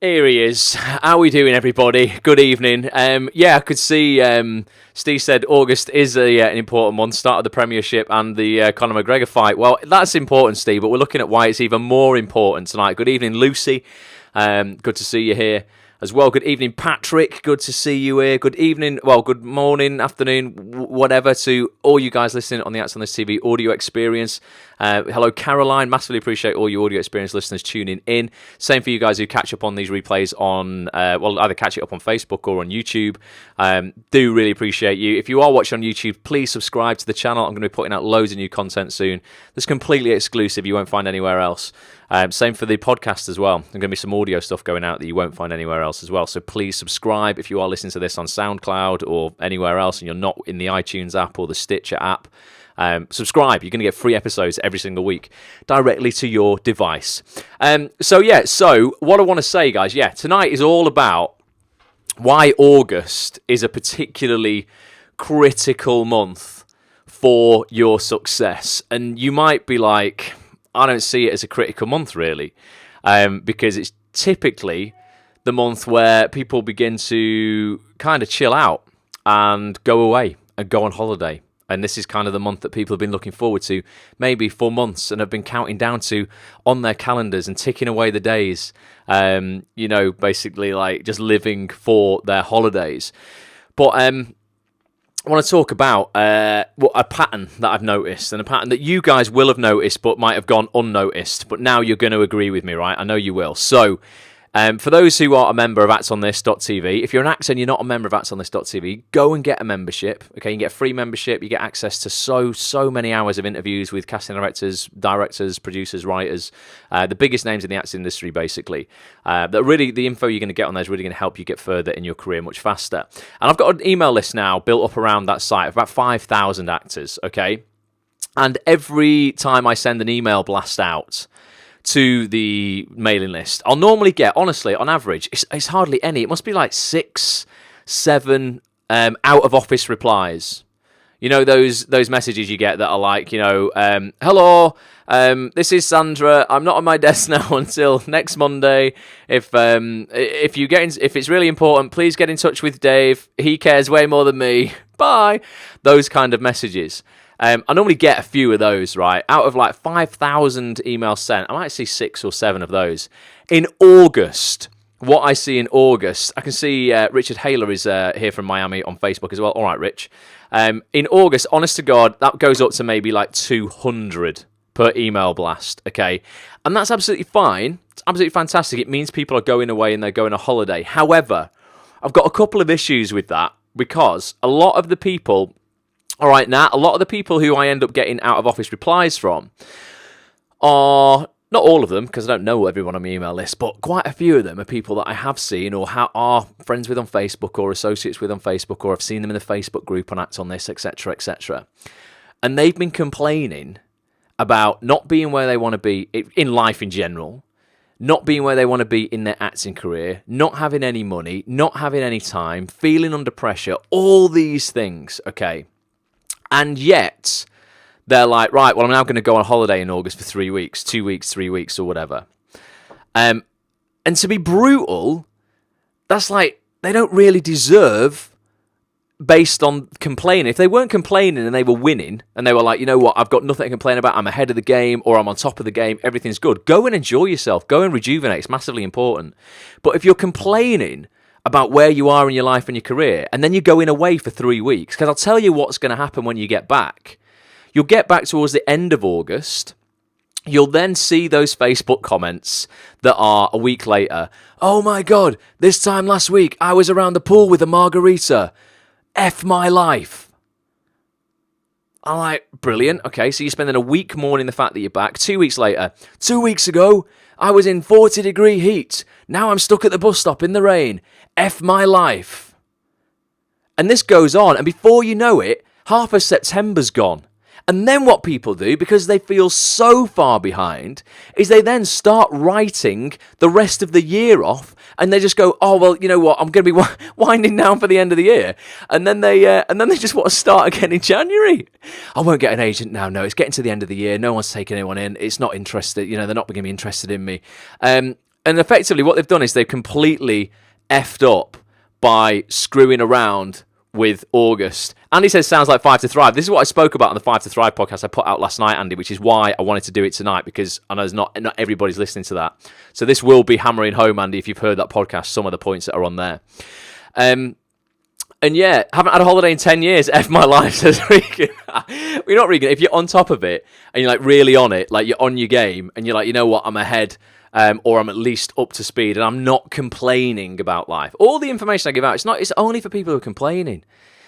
Here he is. How are we doing, everybody? Good evening. I could see Steve said August is an important month, start of the Premiership and the Conor McGregor fight. Well, that's important, Steve, but we're looking at why it's even more important tonight. Good evening, Lucy. Good to see you here as well. Good evening, Patrick. Good to see you here. Good evening, good morning, afternoon, whatever, to all you guys listening on the Acts on This TV audio experience. Hello, Caroline. Massively appreciate all you audio experience listeners tuning in. Same for you guys who catch up on these replays on, either catch it up on Facebook or on YouTube. Do really appreciate you. If you are watching on YouTube, please subscribe to the channel. I'm going to be putting out loads of new content soon. That's completely exclusive. You won't find anywhere else. Same for the podcast as well. There's going to be some audio stuff going out that you won't find anywhere else as well. So please subscribe if you are listening to this on SoundCloud or anywhere else and you're not in the iTunes app or the Stitcher app. Subscribe. You're going to get free episodes every single week directly to your device. So what I want to say, guys, tonight is all about why August is a particularly critical month for your success. And you might be like, I don't see it as a critical month, really, because it's typically the month where people begin to kind of chill out and go away and go on holiday. And this is kind of the month that people have been looking forward to maybe for months and have been counting down to on their calendars and ticking away the days, basically like just living for their holidays. But I want to talk about a pattern that I've noticed, and a pattern that you guys will have noticed but might have gone unnoticed. But now you're going to agree with me, right? I know you will. So for those who are a member of actsonthis.tv, if you're an actor and you're not a member of actsonthis.tv, go and get a membership. Okay, you get a free membership. You get access to so many hours of interviews with casting directors, producers, writers, the biggest names in the acting industry, basically. That really, the info you're going to get on there is really going to help you get further in your career much faster. And I've got an email list now built up around that site of about 5,000 actors, okay? And every time I send an email blast out to the mailing list, I'll normally get, honestly, on average, it's hardly any. It must be like 6, 7 out of office replies. You know, those messages you get that are like, hello, this is Sandra. I'm not on my desk now until next Monday. If it's really important, please get in touch with Dave. He cares way more than me. Bye. Those kind of messages. I normally get a few of those, right? Out of like 5,000 emails sent, I might see 6 or 7 of those. In August, what I see in August, I can see Richard Haler is here from Miami on Facebook as well. All right, Rich. In August, honest to God, that goes up to maybe like 200 per email blast, okay? And that's absolutely fine. It's absolutely fantastic. It means people are going away and they're going on holiday. However, I've got a couple of issues with that because a lot of the people... All right, now, a lot of the people who I end up getting out-of-office replies from are, not all of them, because I don't know everyone on my email list, but quite a few of them are people that I have seen or are friends with on Facebook or associates with on Facebook, or I've seen them in the Facebook group on Act on This, etc., etc. And they've been complaining about not being where they want to be in life in general, not being where they want to be in their acting career, not having any money, not having any time, feeling under pressure, all these things, okay? And yet, they're like, right, well, I'm now going to go on holiday in August for 3 weeks, 2 weeks, 3 weeks, or whatever. And to be brutal, that's like, they don't really deserve based on complaining. If they weren't complaining and they were winning, and they were like, you know what, I've got nothing to complain about, I'm ahead of the game, or I'm on top of the game, everything's good, go and enjoy yourself, go and rejuvenate, it's massively important. But if you're complaining about where you are in your life and your career, and then you're going away for 3 weeks, because I'll tell you what's going to happen when you get back. You'll get back towards the end of August. You'll then see those Facebook comments that are a week later. Oh my God, this time last week, I was around the pool with a margarita. F my life. I'm like, brilliant. Okay, so you're spending a week mourning the fact that you're back. 2 weeks later, 2 weeks ago, I was in 40-degree heat. Now I'm stuck at the bus stop in the rain. F my life. And this goes on, and before you know it, half of September's gone. And then what people do, because they feel so far behind, is they then start writing the rest of the year off, and they just go, oh, well, you know what, I'm going to be winding down for the end of the year. And then they just want to start again in January. I won't get an agent now. No, it's getting to the end of the year. No one's taking anyone in. It's not interested. You know, they're not going to be interested in me. And effectively what they've done is they've completely effed up by screwing around with August. Andy says, sounds like Five to Thrive. This is what I spoke about on the Five to Thrive podcast I put out last night, Andy, which is why I wanted to do it tonight, because I know not everybody's listening to that. So this will be hammering home, Andy, if you've heard that podcast, some of the points that are on there. And yeah, haven't had a holiday in 10 years. F my life, says Regan. We're not Regan. If you're on top of it and you're like really on it, like you're on your game and you're like, you know what, I'm ahead, or I'm at least up to speed and I'm not complaining about life. All the information I give out, it's only for people who are complaining.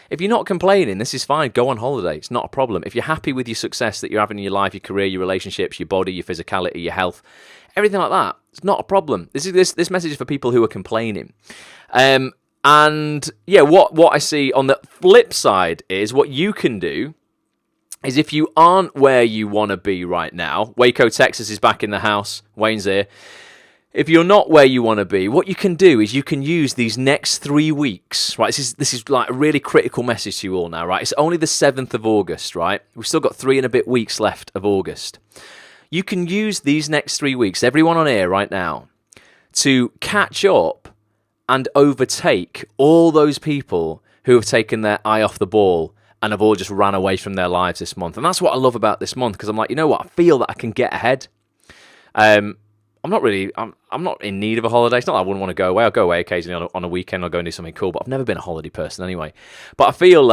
If you're not complaining, this is fine. Go on holiday. It's not a problem. If you're happy with your success that you're having in your life, your career, your relationships, your body, your physicality, your health, everything like that, it's not a problem. This message is for people who are complaining. And yeah, what I see on the flip side is what you can do is if you aren't where you want to be right now, Waco, Texas is back in the house, Wayne's here. If you're not where you want to be, what you can do is you can use these next 3 weeks, right? This is like a really critical message to you all now, right? It's only the 7th of August, right? We've still got 3 and a bit weeks left of August. You can use these next 3 weeks, everyone on air right now, to catch up and overtake all those people who have taken their eye off the ball and have all just ran away from their lives this month. And that's what I love about this month, because I'm like, you know what? I feel that I can get ahead. I'm not in need of a holiday. It's not that I wouldn't want to go away. I'll go away occasionally on a weekend. I'll go and do something cool, but I've never been a holiday person anyway. But I feel,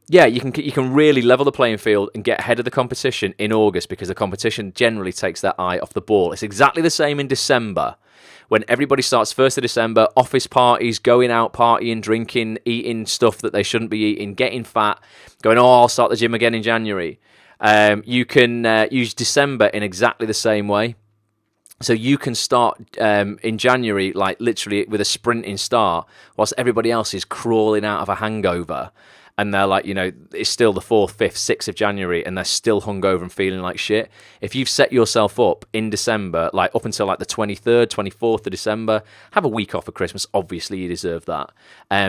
yeah, you can really level the playing field and get ahead of the competition in August, because the competition generally takes their eye off the ball. It's exactly the same in December, when everybody starts 1st of December, office parties, going out partying, drinking, eating stuff that they shouldn't be eating, getting fat, going, I'll start the gym again in January. You can use December in exactly the same way. So you can start in January, like literally with a sprinting start, whilst everybody else is crawling out of a hangover. And they're like, you know, it's still the 4th, 5th, 6th of January, and they're still hungover and feeling like shit. If you've set yourself up in December, like up until like the 23rd, 24th of December, have a week off for Christmas. Obviously, you deserve that.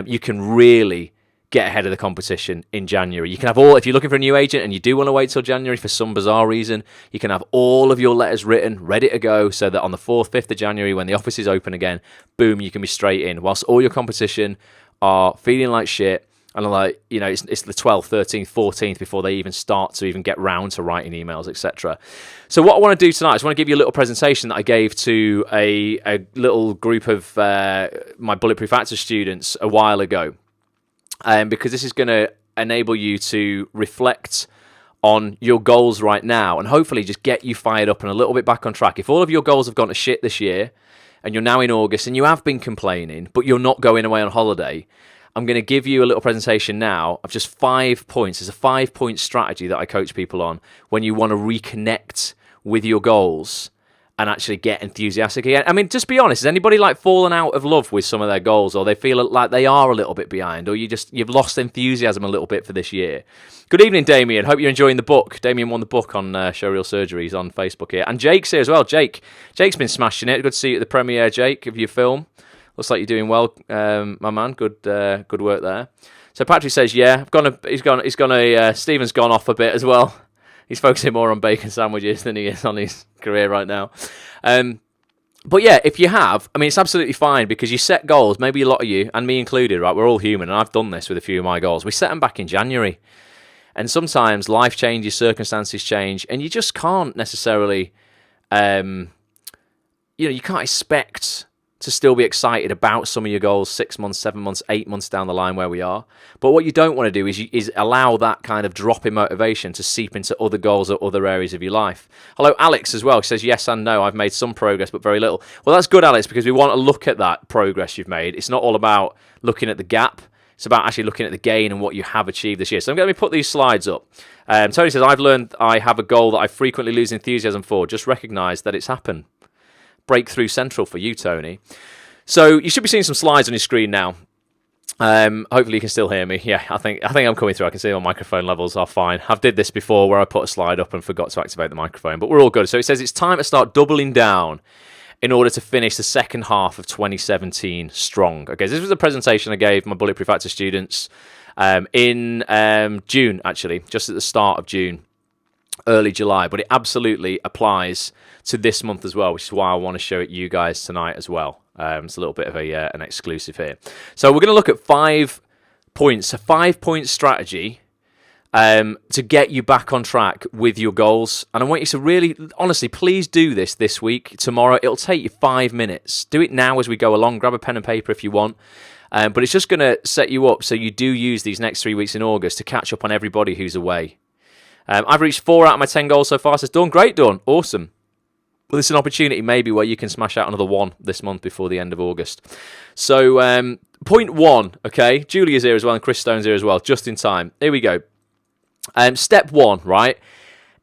You can really get ahead of the competition in January. You can have if you're looking for a new agent and you do want to wait till January for some bizarre reason, you can have all of your letters written, ready to go, so that on the 4th, 5th of January, when the office is open again, boom, you can be straight in. Whilst all your competition are feeling like shit, and I'm like, you know, it's the 12th, 13th, 14th before they even start to even get round to writing emails, etc. So what I want to do tonight is I want to give you a little presentation that I gave to a little group of my Bulletproof Actor students a while ago, because this is going to enable you to reflect on your goals right now and hopefully just get you fired up and a little bit back on track. If all of your goals have gone to shit this year and you're now in August and you have been complaining, but you're not going away on holiday, I'm going to give you a little presentation now of just 5 points. It's a 5-point strategy that I coach people on when you want to reconnect with your goals and actually get enthusiastic again. I mean, just be honest. Has anybody like fallen out of love with some of their goals, or they feel like they are a little bit behind, or you've lost enthusiasm a little bit for this year? Good evening, Damien. Hope you're enjoying the book. Damien won the book on Showreel Surgeries on Facebook here. And Jake's here as well. Jake's been smashing it. Good to see you at the premiere, Jake, of your film. Looks like you're doing well, my man. Good work there. So Patrick says, yeah, Stephen's gone off a bit as well. He's focusing more on bacon sandwiches than he is on his career right now. But yeah, if you have, I mean, it's absolutely fine, because you set goals, maybe a lot of you, and me included, right? We're all human, and I've done this with a few of my goals. We set them back in January. And sometimes life changes, circumstances change, and you just can't necessarily, you can't expect to still be excited about some of your goals 6 months, 7 months, 8 months down the line where we are. But what you don't want to do is allow that kind of drop in motivation to seep into other goals or other areas of your life. Hello, Alex as well. She says, yes and no, I've made some progress, but very little. Well, that's good, Alex, because we want to look at that progress you've made. It's not all about looking at the gap. It's about actually looking at the gain and what you have achieved this year. So I'm going to put these slides up. Tony says, I've learned I have a goal that I frequently lose enthusiasm for. Just recognise that it's happened. Breakthrough central for you, Tony. So you should be seeing some slides on your screen now. Hopefully you can still hear me. Yeah, I think I'm coming through. I can see my microphone levels are fine. I've did this before where I put a slide up and forgot to activate the microphone, but we're all good. So it says it's time to start doubling down in order to finish the second half of 2017 strong. Okay, so this was a presentation I gave my Bulletproof Actor students in June, actually, just at the start of June. early July, but it absolutely applies to this month as well, which is why I want to show it you guys tonight as well. It's a little bit of an exclusive here. So we're going to look at 5 points, a 5-point strategy to get you back on track with your goals. And I want you to really, honestly, please do this week, tomorrow. It'll take you 5 minutes. Do it now as we go along. Grab a pen and paper if you want. But it's just going to set you up so you do use these next 3 weeks in August to catch up on everybody who's away. I've reached 4 out of my 10 goals so far. So it's done. Great, done. Awesome. Well, it's an opportunity maybe where you can smash out another 1 this month before the end of August. So point 1, okay? Julia's here as well and Chris Stone's here as well, just in time. Here we go. Step 1, right?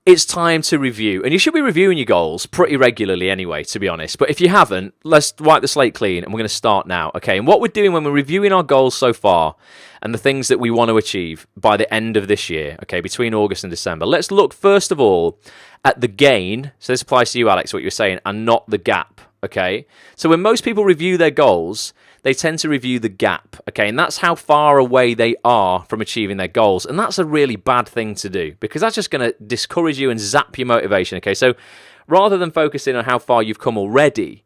It's time to review. And you should be reviewing your goals pretty regularly anyway, to be honest. But if you haven't, let's wipe the slate clean and we're going to start now, okay? And what we're doing when we're reviewing our goals so far and the things that we want to achieve by the end of this year, okay, between August and December, let's look first of all at the gain. So this applies to you, Alex, what you were saying, and not the gap, okay? So when most people review their goals, they tend to review the gap, okay? And that's how far away they are from achieving their goals. And that's a really bad thing to do because that's just going to discourage you and zap your motivation, okay? So rather than focusing on how far you've come already,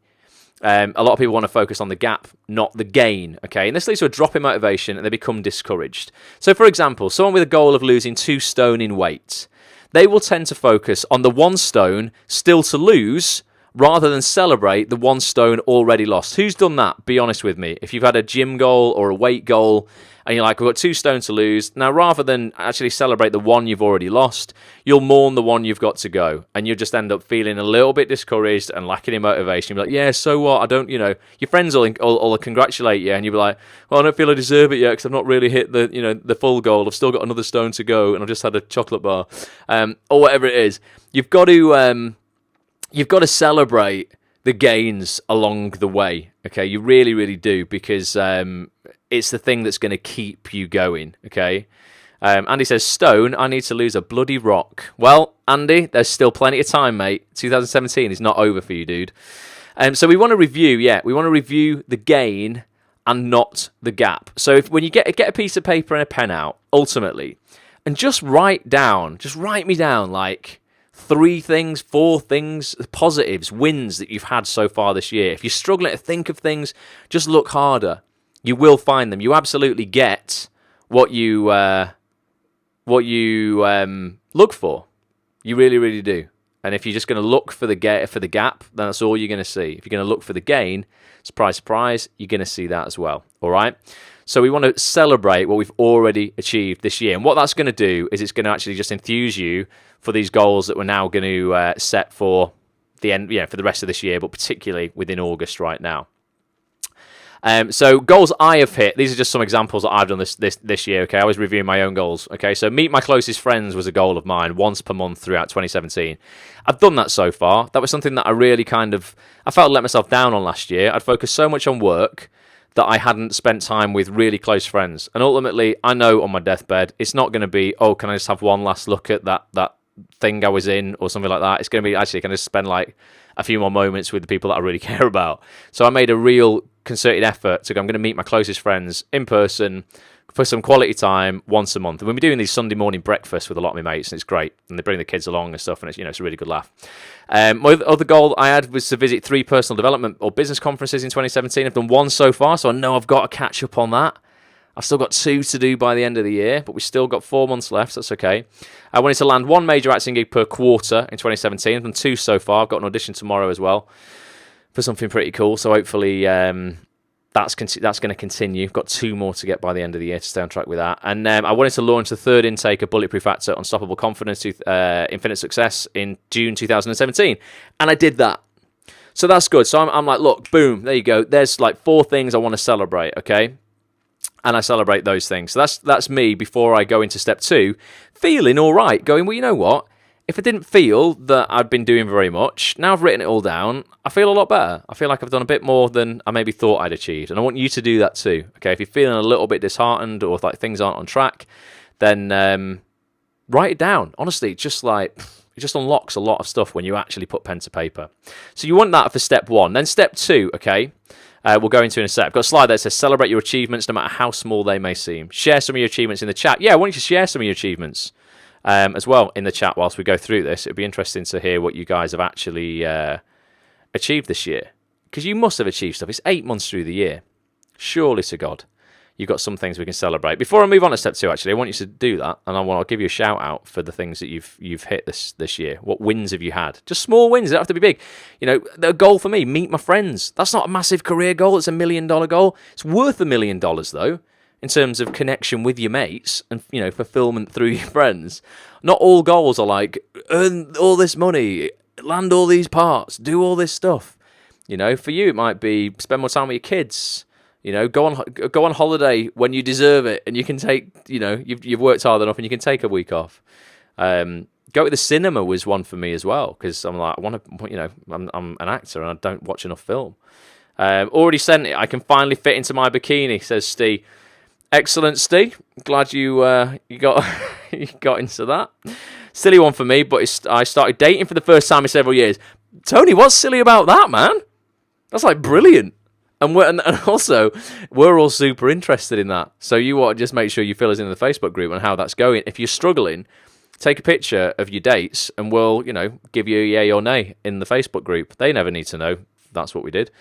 a lot of people want to focus on the gap, not the gain, okay? And this leads to a drop in motivation and they become discouraged. So for example, someone with a goal of losing 2 stone in weight, they will tend to focus on the 1 stone still to lose rather than celebrate the 1 stone already lost. Who's done that? Be honest with me. If you've had a gym goal or a weight goal and you're like, we've got 2 stone to lose, now rather than actually celebrate the 1 you've already lost, you'll mourn the 1 you've got to go. And you'll just end up feeling a little bit discouraged and lacking in motivation. You'll be like, yeah, so what? I don't, your friends will congratulate you and you'll be like, well, I don't feel I deserve it yet because I've not really hit the full goal. I've still got another stone to go and I've just had a chocolate bar. Or whatever it is. You've got to celebrate the gains along the way, okay? You really, really do, because it's the thing that's going to keep you going, okay? Andy says, Stone, I need to lose a bloody rock. Well, Andy, there's still plenty of time, mate. 2017 is not over for you, dude. So we want to review, we want to review the gain and not the gap. So when you get a piece of paper and a pen out, ultimately, and just write me down, like 3 things, 4 things, positives, wins that you've had so far this year. If you're struggling to think of things, just look harder. You will find them. You absolutely get what you look for. You really, really do. And if you're just going to look for the gap, then that's all you're going to see. If you're going to look for the gain, surprise, surprise, you're going to see that as well. All right? So we want to celebrate what we've already achieved this year. And what that's going to do is it's going to actually just enthuse you for these goals that we're now going to set for the end, for the rest of this year, but particularly within August right now. So goals I have hit, these are just some examples that I've done this year, okay? I was reviewing my own goals, okay? So meet my closest friends was a goal of mine once per month throughout 2017. I've done that so far. That was something that I really I felt let myself down on last year. I'd focused so much on work that I hadn't spent time with really close friends. And ultimately, I know on my deathbed, it's not going to be, oh, can I just have one last look at that thing I was in or something like that. It's going to be, actually, can I just spend like a few more moments with the people that I really care about. So I made a real concerted effort to go, I'm going to meet my closest friends in person for some quality time once a month. And we'll be doing these Sunday morning breakfasts with a lot of my mates, and it's great. And they bring the kids along and stuff, and it's a really good laugh. My other goal I had was to visit 3 personal development or business conferences in 2017. I've done 1 so far, so I know I've got to catch up on that. I've still got 2 to do by the end of the year, but we've still got 4 months left, so that's okay. I wanted to land 1 major acting gig per quarter in 2017. I've done 2 so far. I've got an audition tomorrow as well for something pretty cool, so hopefully that's going to continue. I've got 2 more to get by the end of the year to stay on track with that. And I wanted to launch the 3rd intake of Bulletproof Actor, Unstoppable Confidence, Infinite Success in June 2017. And I did that. So that's good. So I'm like, look, boom, there you go. There's like 4 things I want to celebrate, okay? And I celebrate those things. So that's me before I go into step 2, feeling all right, going, well, you know what? If I didn't feel that I'd been doing very much, now I've written it all down, I feel a lot better. I feel like I've done a bit more than I maybe thought I'd achieved. And I want you to do that too, okay? If you're feeling a little bit disheartened or like things aren't on track, then write it down. Honestly, it just unlocks a lot of stuff when you actually put pen to paper. So you want that for step 1. Then step 2, okay? We'll go into in a sec. I've got a slide that says celebrate your achievements no matter how small they may seem. Share some of your achievements in the chat. Yeah, I want you to share some of your achievements. as well in the chat whilst we go through this. It'd be interesting to hear what you guys have actually achieved this year, because you must have achieved stuff. It's 8 months through the year. Surely to God, you've got some things we can celebrate. Before I move on to step 2, actually, I want you to do that, and I'll give you a shout out for the things that you've hit this year. What wins have you had? Just small wins. They don't have to be big. The goal for me, meet my friends. That's not a massive career goal. It's $1 million goal. It's worth $1 million though, in terms of connection with your mates and fulfillment through your friends. Not all goals are like earn all this money, land all these parts, do all this stuff. For you, it might be spend more time with your kids. Go on holiday when you deserve it, and you can take. You've worked hard enough, and you can take a week off. Go to the cinema was one for me as well, because I'm like, I want to. I'm an actor, and I don't watch enough film. Already sent it. I can finally fit into my bikini, says Steve. Excellent, Steve. Glad you got you got into that. Silly one for me, but I started dating for the first time in several years. Tony, what's silly about that, man? That's like brilliant. And also, we're all super interested in that. So you want to just make sure you fill us in the Facebook group on how that's going. If you're struggling, take a picture of your dates, and we'll, give you a yay or nay in the Facebook group. They never need to know. That's what we did.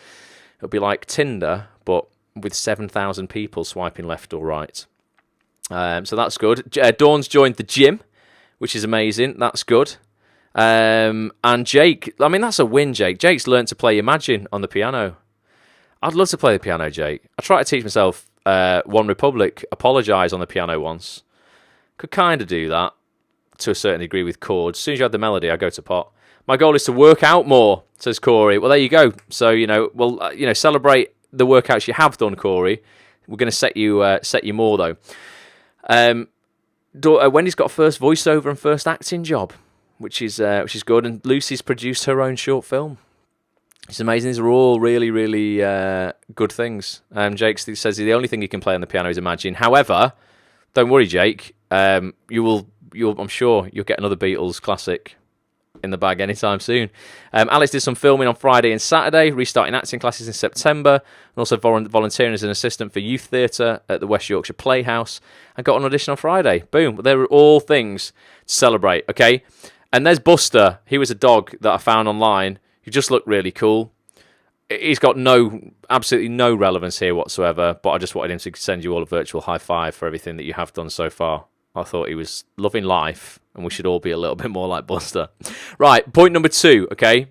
It'll be like Tinder, but with 7,000 people swiping left or right. So that's good. Dawn's joined the gym, which is amazing. That's good. And Jake, that's a win, Jake. Jake's learned to play Imagine on the piano. I'd love to play the piano, Jake. I tried to teach myself One Republic, Apologise on the piano once. Could kind of do that to a certain degree with chords. As soon as you add the melody, I go to pot. My goal is to work out more, says Corey. Well, there you go. So, we'll celebrate the workouts you have done, Corey. We're going to set you more, though. Wendy's got first voiceover and first acting job, which is good. And Lucy's produced her own short film. It's amazing. These are all really, really good things. Jake says the only thing you can play on the piano is Imagine. However, don't worry, Jake. I'm sure you'll get another Beatles classic in the bag anytime soon. Alex did some filming on Friday and Saturday, restarting acting classes in September, and also volunteering as an assistant for youth theatre at the West Yorkshire Playhouse, and got an audition on Friday. Boom. They were all things to celebrate, okay? And there's Buster. He was a dog that I found online. He just looked really cool. He's got absolutely no relevance here whatsoever, but I just wanted him to send you all a virtual high five for everything that you have done so far. I thought he was loving life, and we should all be a little bit more like Buster. Right, point number 2, okay?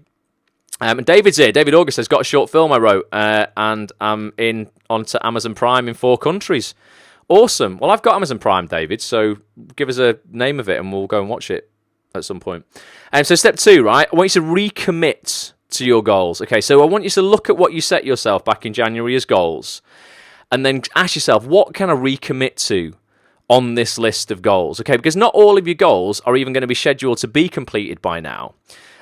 David's here. David August has got a short film I wrote, and I'm onto Amazon Prime in 4 countries. Awesome. Well, I've got Amazon Prime, David, so give us a name of it, and we'll go and watch it at some point. So step 2, right? I want you to recommit to your goals. Okay, so I want you to look at what you set yourself back in January as goals, and then ask yourself, what can I recommit to on this list of goals? Okay, because not all of your goals are even going to be scheduled to be completed by now.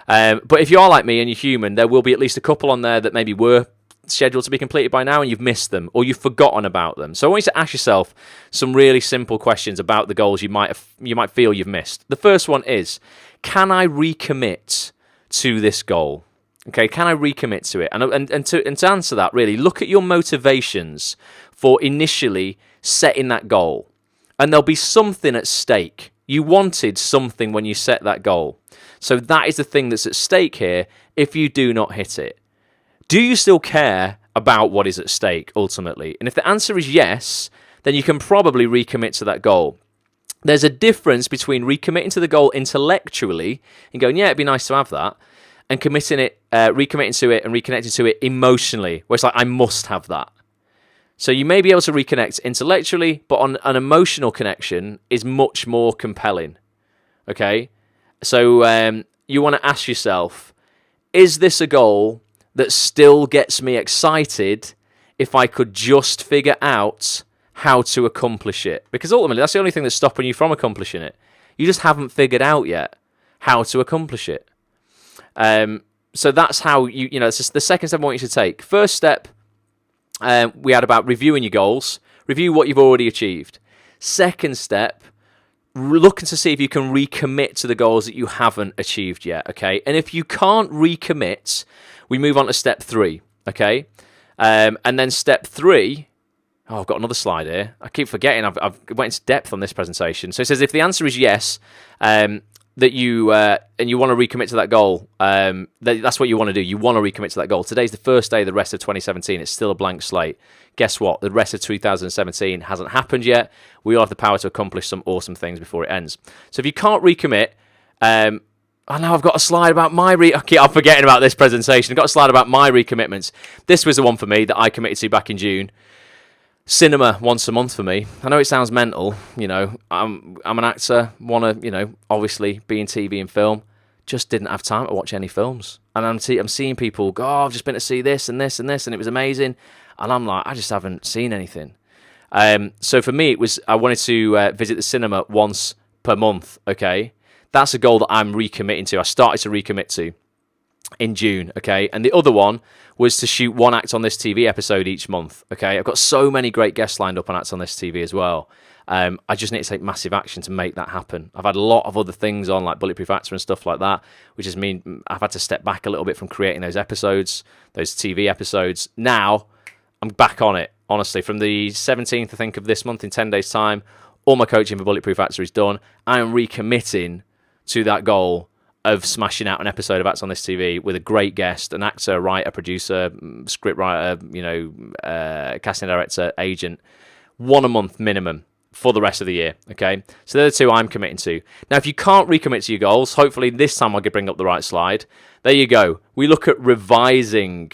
But if you are like me and you're human, there will be at least a couple on there that maybe were scheduled to be completed by now and you've missed them or you've forgotten about them. So I want you to ask yourself some really simple questions about the goals you might feel you've missed. The first one is, can I recommit to this goal? Okay, can I recommit to it? And to answer that, really, look at your motivations for initially setting that goal. And there'll be something at stake. You wanted something when you set that goal. So that is the thing that's at stake here if you do not hit it. Do you still care about what is at stake, ultimately? And if the answer is yes, then you can probably recommit to that goal. There's a difference between recommitting to the goal intellectually and going, yeah, it'd be nice to have that, and recommitting to it and reconnecting to it emotionally, where it's like, I must have that. So you may be able to reconnect intellectually, but on an emotional connection is much more compelling. Okay? So you want to ask yourself, is this a goal that still gets me excited if I could just figure out how to accomplish it? Because ultimately, that's the only thing that's stopping you from accomplishing it. You just haven't figured out yet how to accomplish it. So that's how it's just the second step I want you to take. First step, we had about reviewing your goals. Review what you've already achieved. Second step, looking to see if you can recommit to the goals that you haven't achieved yet, okay? And if you can't recommit, we move on to step 3, okay? And then step 3 Oh, I've got another slide here. I keep forgetting. I've went into depth on this presentation. So it says if the answer is yes, that you and you want to recommit to that goal, that's what you want to do. You want to recommit to that goal. Today's the first day of the rest of 2017. It's still a blank slate. Guess what? The rest of 2017 hasn't happened yet. We all have the power to accomplish some awesome things before it ends. So if you can't recommit, I know I've got a slide about my I'm forgetting about this presentation. I've got a slide about my recommitments. This was the one for me that I committed to back in June. Cinema once a month for me. I know it sounds mental, I'm an actor, want to, obviously be in TV and film. Just didn't have time to watch any films. And I'm seeing people go, oh, I've just been to see this and this and this, and it was amazing. And I'm like, I just haven't seen anything. So for me, I wanted to visit the cinema once per month, okay? That's a goal that I'm recommitting to. I started to recommit to in June, okay? And the other one was to shoot one Act on This TV episode each month, okay? I've got so many great guests lined up on Act on This TV as well. I just need to take massive action to make that happen. I've had a lot of other things on, like Bulletproof Actor and stuff like that, which has mean I've had to step back a little bit from creating those episodes, those TV episodes. Now, I'm back on it, honestly. From the 17th, I think, of this month, in 10 days' time, all my coaching for Bulletproof Actor is done. I am recommitting to that goal of smashing out an episode of Acts on This TV with a great guest, an actor, writer, producer, script writer, casting director, agent, one a month minimum for the rest of the year, okay? So they're the two I'm committing to. Now, if you can't recommit to your goals, hopefully this time I can bring up the right slide. There you go. We look at revising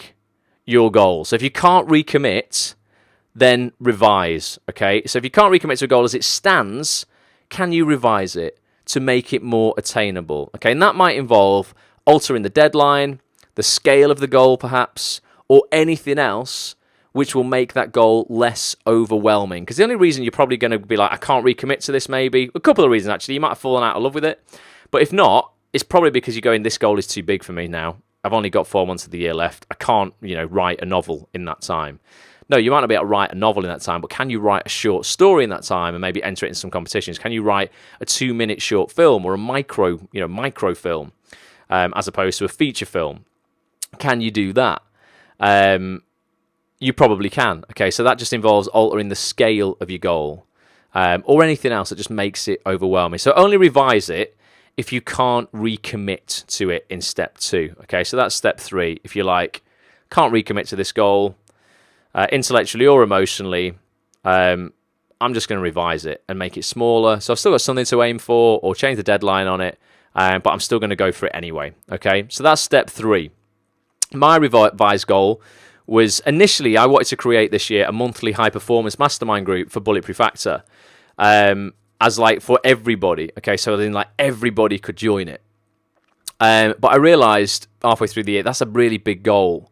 your goals. So if you can't recommit, then revise, okay? So if you can't recommit to a goal as it stands, can you revise it to make it more attainable, okay? And that might involve altering the deadline, the scale of the goal perhaps, or anything else which will make that goal less overwhelming. Because the only reason you're probably going to be like, I can't recommit to this maybe, a couple of reasons actually. You might have fallen out of love with it. But if not, it's probably because you're going, this goal is too big for me now. I've only got 4 months of the year left. I can't, write a novel in that time. No, you might not be able to write a novel in that time, but can you write a short story in that time and maybe enter it in some competitions? Can you write a 2-minute short film or a micro film, as opposed to a feature film? Can you do that? You probably can. Okay, so that just involves altering the scale of your goal, or anything else that just makes it overwhelming. So only revise it if you can't recommit to it in step 2. Okay, so that's step 3. If you're like, can't recommit to this goal, intellectually or emotionally, I'm just going to revise it and make it smaller. So I've still got something to aim for or change the deadline on it, but I'm still going to go for it anyway. Okay, so that's step 3. My revised goal was initially I wanted to create this year a monthly high performance mastermind group for Bulletproof Actor, as like for everybody. Okay, so then like everybody could join it. But I realized halfway through the year that's a really big goal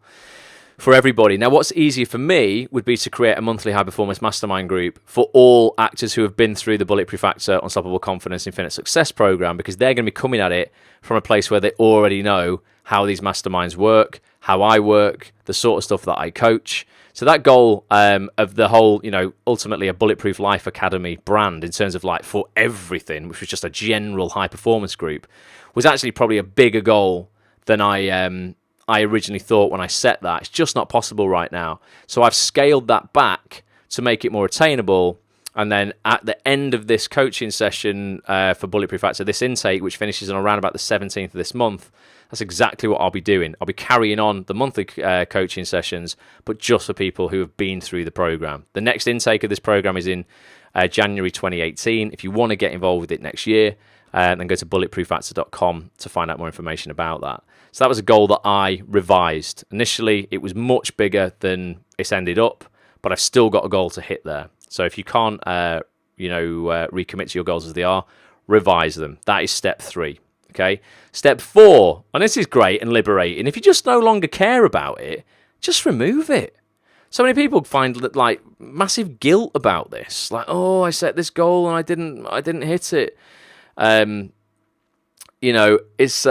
for everybody. Now, what's easier for me would be to create a monthly high-performance mastermind group for all actors who have been through the Bulletproof Actor, Unstoppable Confidence, Infinite Success program, because they're going to be coming at it from a place where they already know how these masterminds work, how I work, the sort of stuff that I coach. So that goal of the whole, ultimately a Bulletproof Life Academy brand in terms of like for everything, which was just a general high-performance group, was actually probably a bigger goal than I originally thought when I set that. It's just not possible right now. So I've scaled that back to make it more attainable. And then at the end of this coaching session for Bulletproof Actor, this intake, which finishes on around about the 17th of this month, that's exactly what I'll be doing. I'll be carrying on the monthly coaching sessions, but just for people who have been through the program. The next intake of this program is in January 2018. If you want to get involved with it next year, then go to bulletproofactor.com to find out more information about that. So that was a goal that I revised. Initially, it was much bigger than it's ended up, but I've still got a goal to hit there. So if you can't, recommit to your goals as they are, revise them. That is step 3. Okay. Step 4, and this is great and liberating. If you just no longer care about it, just remove it. So many people find like massive guilt about this. Like, oh, I set this goal and I didn't hit it. It's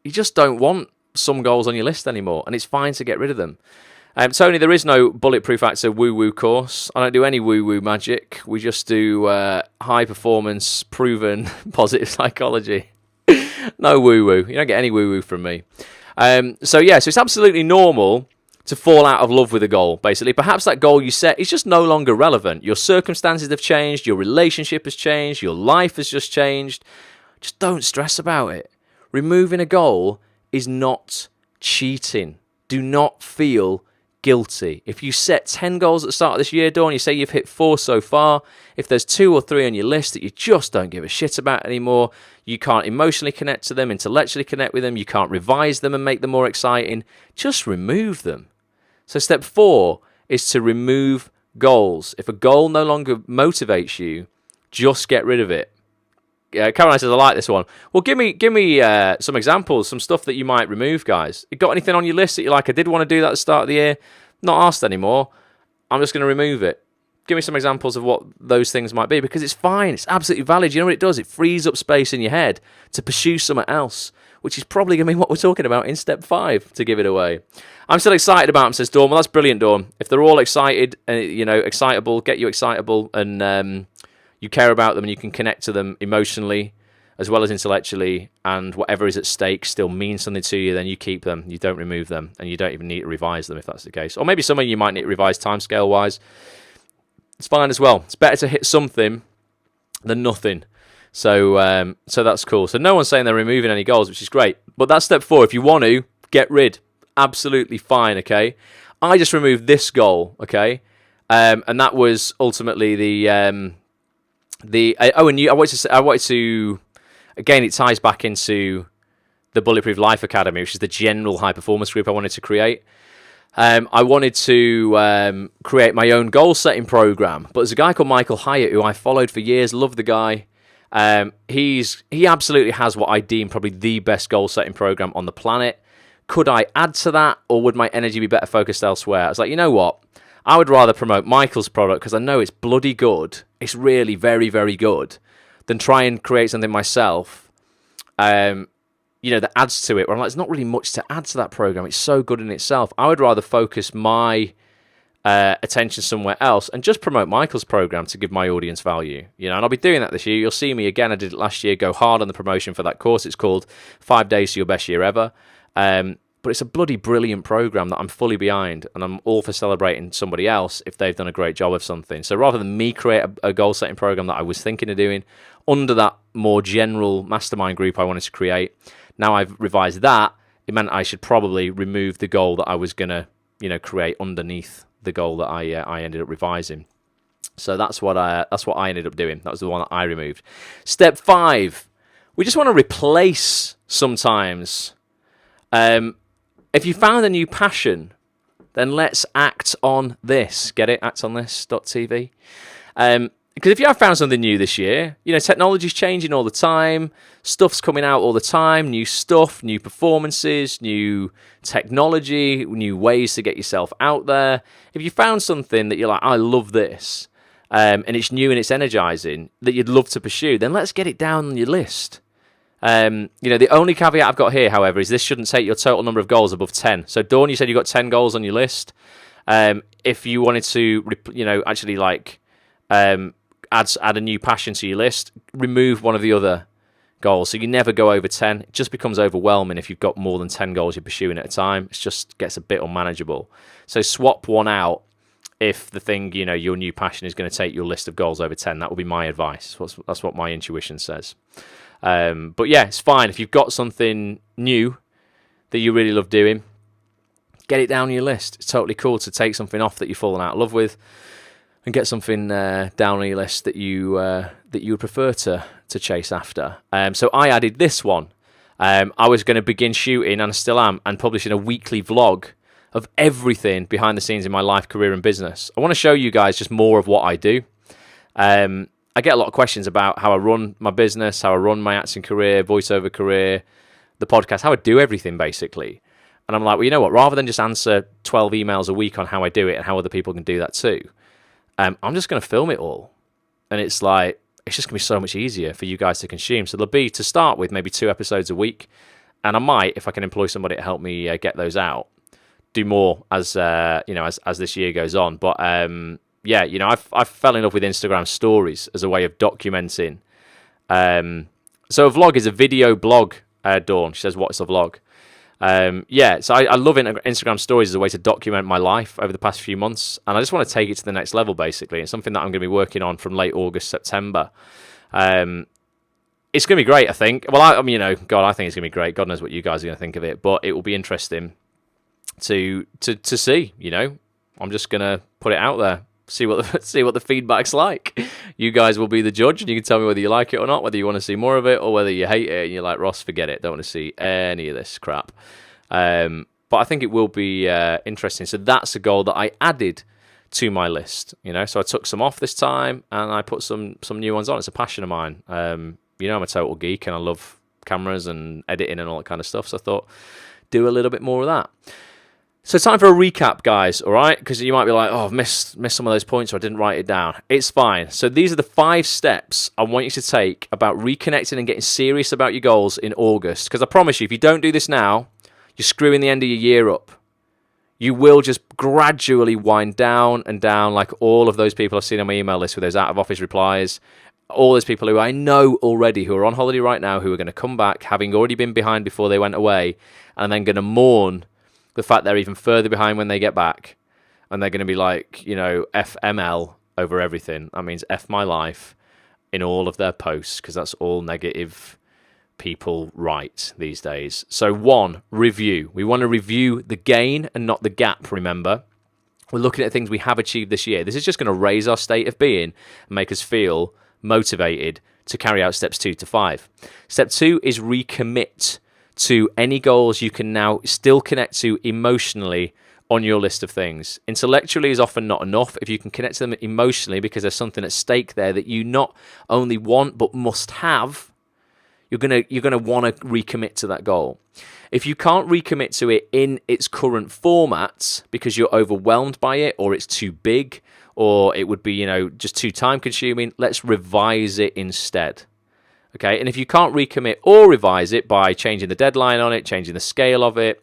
you just don't want some goals on your list anymore, and it's fine to get rid of them. Tony, there is no Bulletproof Actor woo-woo course. I don't do any woo-woo magic. We just do high-performance, proven, positive psychology. No woo-woo. You don't get any woo-woo from me. So it's absolutely normal to fall out of love with a goal, basically. Perhaps that goal you set is just no longer relevant. Your circumstances have changed, your relationship has changed, your life has just changed. Just don't stress about it. Removing a goal is not cheating. Do not feel guilty. If you set 10 goals at the start of this year, Dawn, you say you've hit 4 so far. If there's 2 or 3 on your list that you just don't give a shit about anymore, you can't emotionally connect to them, intellectually connect with them, you can't revise them and make them more exciting, just remove them. So step 4 is to remove goals. If a goal no longer motivates you, just get rid of it. Caroline says, I like this one. Well, give me some examples, some stuff that you might remove, guys. You got anything on your list that you're like, I did want to do that at the start of the year, not asked anymore, I'm just going to remove it. Give me some examples of what those things might be, because it's fine. It's absolutely valid. You know what it does? It frees up space in your head to pursue something else, which is probably going to be what we're talking about in step 5, to give it away. I'm still excited about them, says Dawn. Well, that's brilliant, Dawn. If they're all excited, excitable, get you excitable, and you care about them and you can connect to them emotionally as well as intellectually, and whatever is at stake still means something to you, then you keep them. You don't remove them, and you don't even need to revise them if that's the case. Or maybe some of you might need to revise timescale-wise. It's fine as well. It's better to hit something than nothing. So that's cool. So no one's saying they're removing any goals, which is great. But that's step 4. If you want to, get rid. Absolutely fine, okay? I just removed this goal, okay? And that was ultimately I wanted to again, it ties back into the Bulletproof Life Academy, which is the general high performance group I wanted to create. I wanted to create my own goal setting program, but there's a guy called Michael Hyatt who I followed for years. Love the guy. He absolutely has what I deem probably the best goal setting program on the planet. Could I add to that, or would my energy be better focused elsewhere? I was like, you know what? I would rather promote Michael's product because I know it's bloody good. It's really very, very good, than try and create something myself, that adds to it. Where I'm like, there's not really much to add to that program. It's so good in itself. I would rather focus my attention somewhere else and just promote Michael's program to give my audience value. And I'll be doing that this year. You'll see me again. I did it last year. Go hard on the promotion for that course. It's called 5 Days to Your Best Year Ever. But it's a bloody brilliant program that I'm fully behind, and I'm all for celebrating somebody else if they've done a great job of something. So rather than me create a goal-setting program that I was thinking of doing under that more general mastermind group I wanted to create, now I've revised that. It meant I should probably remove the goal that I was going to, create underneath the goal that I ended up revising. So that's what I ended up doing. That was the one that I removed. Step 5, we just want to replace sometimes. If you found a new passion, then let's act on this. Get it? actonthis.tv. Because if you have found something new this year, technology's changing all the time. Stuff's coming out all the time. New stuff, new performances, new technology, new ways to get yourself out there. If you found something that you're like, I love this, and it's new and it's energizing, that you'd love to pursue, then let's get it down on your list. The only caveat I've got here, however, is this shouldn't take your total number of goals above 10. So, Dawn, you said you got 10 goals on your list. If you wanted to, add a new passion to your list, remove one of the other goals. So you never go over 10. It just becomes overwhelming if you've got more than 10 goals you're pursuing at a time. It just gets a bit unmanageable. So swap one out if the thing, your new passion is going to take your list of goals over 10. That would be my advice. That's what my intuition says. But yeah, it's fine. If you've got something new that you really love doing, get it down on your list. It's totally cool to take something off that you've fallen out of love with and get something down on your list that you would prefer to chase after. So I added this one. I was going to begin shooting, and I still am, and publishing a weekly vlog of everything behind the scenes in my life, career, and business. I want to show you guys just more of what I do. I get a lot of questions about how I run my business, how I run my acting career, voiceover career, the podcast, how I do everything, basically. And I'm like, well, you know what? Rather than just answer 12 emails a week on how I do it and how other people can do that too, I'm just going to film it all. And it's just going to be so much easier for you guys to consume. So there'll be, to start with, maybe 2 episodes a week. And I might, if I can employ somebody to help me get those out, do more as this year goes on. But I've fell in love with Instagram stories as a way of documenting. So a vlog is a video blog, Dawn. She says, what's a vlog? Yeah, so I love Instagram stories as a way to document my life over the past few months, and I just want to take it to the next level, basically. It's something that I'm going to be working on from late August, September. It's going to be great, I think. Well, I mean, God, I think it's going to be great. God knows what you guys are going to think of it, but it will be interesting to see. I'm just going to put it out there, see what the feedback's like. You guys will be the judge, and you can tell me whether you like it or not, whether you want to see more of it or whether you hate it and you're like, Ross, forget it, don't want to see any of this crap. But I think it will be interesting. So that's a goal that I added to my list. So I took some off this time and I put some new ones on. It's a passion of mine. I'm a total geek and I love cameras and editing and all that kind of stuff. So I thought, do a little bit more of that. So time for a recap, guys, all right? Because you might be like, oh, I've missed some of those points or I didn't write it down. It's fine. So these are the 5 steps I want you to take about reconnecting and getting serious about your goals in August. Because I promise you, if you don't do this now, you're screwing the end of your year up. You will just gradually wind down and down, like all of those people I've seen on my email list with those out-of-office replies. All those people who I know already who are on holiday right now who are going to come back, having already been behind before they went away, and then going to mourn the fact they're even further behind when they get back. And they're going to be like, FML over everything. That means F my life in all of their posts, because that's all negative people write these days. So 1, review. We want to review the gain and not the gap, remember. We're looking at things we have achieved this year. This is just going to raise our state of being and make us feel motivated to carry out steps 2 to 5. Step 2 is recommit to any goals you can now still connect to emotionally on your list of things. Intellectually is often not enough. If you can connect to them emotionally because there's something at stake there that you not only want but must have, you're gonna want to recommit to that goal. If you can't recommit to it in its current format because you're overwhelmed by it, or it's too big, or it would be just too time consuming, let's revise it instead. Okay, and if you can't recommit or revise it by changing the deadline on it, changing the scale of it,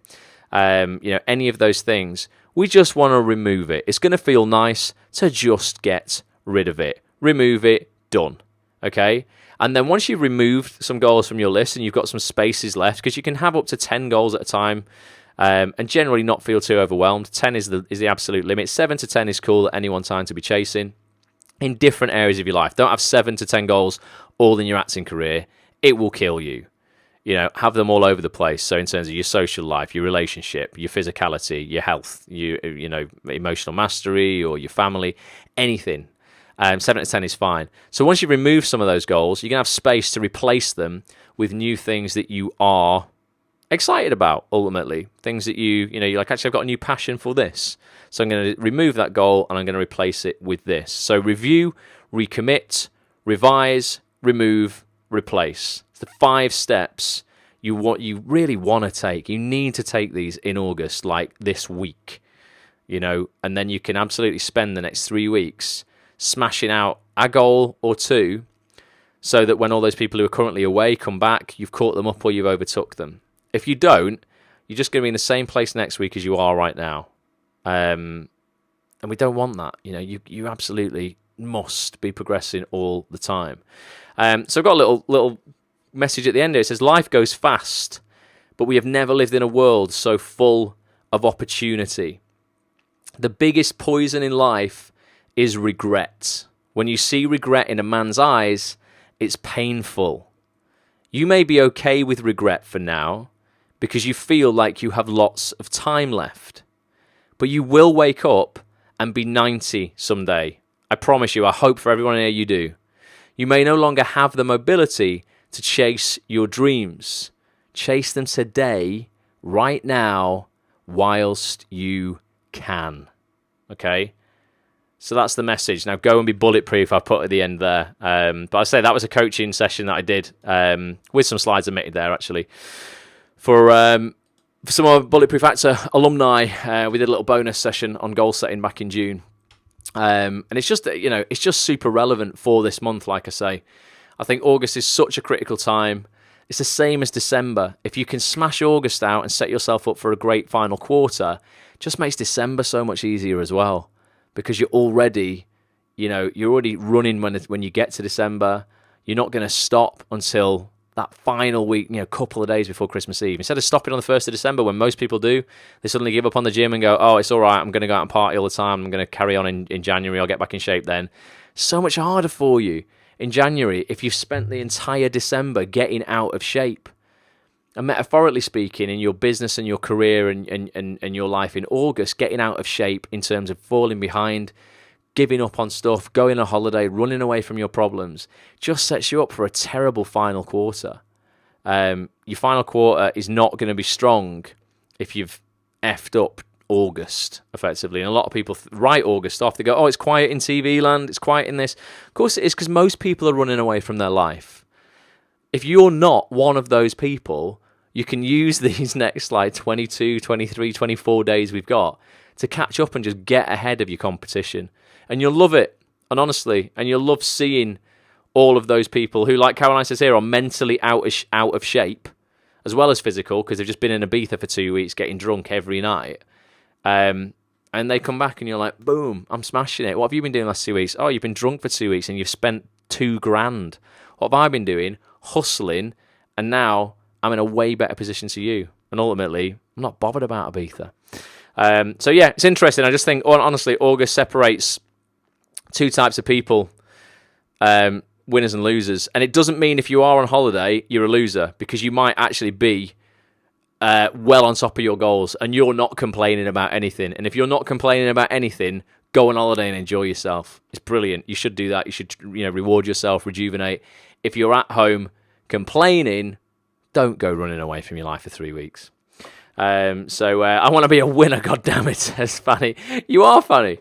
any of those things, we just want to remove it. It's going to feel nice to just get rid of it. Remove it, done. Okay? And then once you've removed some goals from your list and you've got some spaces left, because you can have up to 10 goals at a time, and generally not feel too overwhelmed. 10 is the absolute limit. 7 to 10 is cool at any one time to be chasing in different areas of your life. Don't have 7 to 10 goals all in your acting career. It will kill you. Have them all over the place. So in terms of your social life, your relationship, your physicality, your health, your emotional mastery, or your family, anything. 7 to 10 is fine. So once you remove some of those goals, you're going to have space to replace them with new things that you are excited about, ultimately. Things that you're like, actually, I've got a new passion for this. So I'm going to remove that goal and I'm going to replace it with this. So review, recommit, revise, remove, replace. It's the 5 steps you really want to take. You need to take these in August, like this week, and then you can absolutely spend the next 3 weeks smashing out a goal or 2, so that when all those people who are currently away come back, you've caught them up or you've overtook them. If you don't, you're just going to be in the same place next week as you are right now. And we don't want that. You absolutely must be progressing all the time. So I've got a little message at the end here. It says, life goes fast, but we have never lived in a world so full of opportunity. The biggest poison in life is regret. When you see regret in a man's eyes, it's painful. You may be okay with regret for now because you feel like you have lots of time left. But you will wake up and be 90 someday. I promise you, I hope for everyone here you do. You may no longer have the mobility to chase your dreams. Chase them today, right now, whilst you can. Okay? So that's the message. Now go and be bulletproof, I put at the end there. But I say that was a coaching session that I did, with some slides omitted there, actually. For some of our Bulletproof Actor alumni, we did a little bonus session on goal setting back in June. And it's just, it's just super relevant for this month, like I say. I think August is such a critical time. It's the same as December. If you can smash August out and set yourself up for a great final quarter, it just makes December so much easier as well. Because you're already running when you get to December. You're not going to stop until that final week, couple of days before Christmas Eve. Instead of stopping on the 1st of December when most people do, they suddenly give up on the gym and go, oh, it's all right, I'm going to go out and party all the time. I'm going to carry on in January. I'll get back in shape then. So much harder for you in January if you've spent the entire December getting out of shape. And metaphorically speaking, in your business and your career and your life in August, getting out of shape in terms of falling behind, giving up on stuff, going on holiday, running away from your problems, just sets you up for a terrible final quarter. Your final quarter is not going to be strong if you've effed up August, effectively. And a lot of people write August off. They go, oh, it's quiet in TV land, it's quiet in this. Of course it is, because most people are running away from their life. If you're not one of those people, you can use these next 22, 23, 24 days we've got to catch up and just get ahead of your competition. And you'll love it, and honestly, and you'll love seeing all of those people who, like Caroline says here, are mentally out of shape, as well as physical, because they've just been in Ibiza for 2 weeks getting drunk every night. And they come back and you're like, boom, I'm smashing it. What have you been doing the last 2 weeks? Oh, you've been drunk for 2 weeks and you've spent $2,000. What have I been doing? Hustling, and now I'm in a way better position to you. And ultimately, I'm not bothered about Ibiza. So yeah, it's interesting. I just think, honestly, August separates two types of people, winners and losers. And it doesn't mean if you are on holiday, you're a loser, because you might actually be well on top of your goals and you're not complaining about anything. And if you're not complaining about anything, go on holiday and enjoy yourself. It's brilliant. You should do that. You should, reward yourself, rejuvenate. If you're at home complaining, don't go running away from your life for 3 weeks. So I want to be a winner, goddammit, says Fanny. You are funny.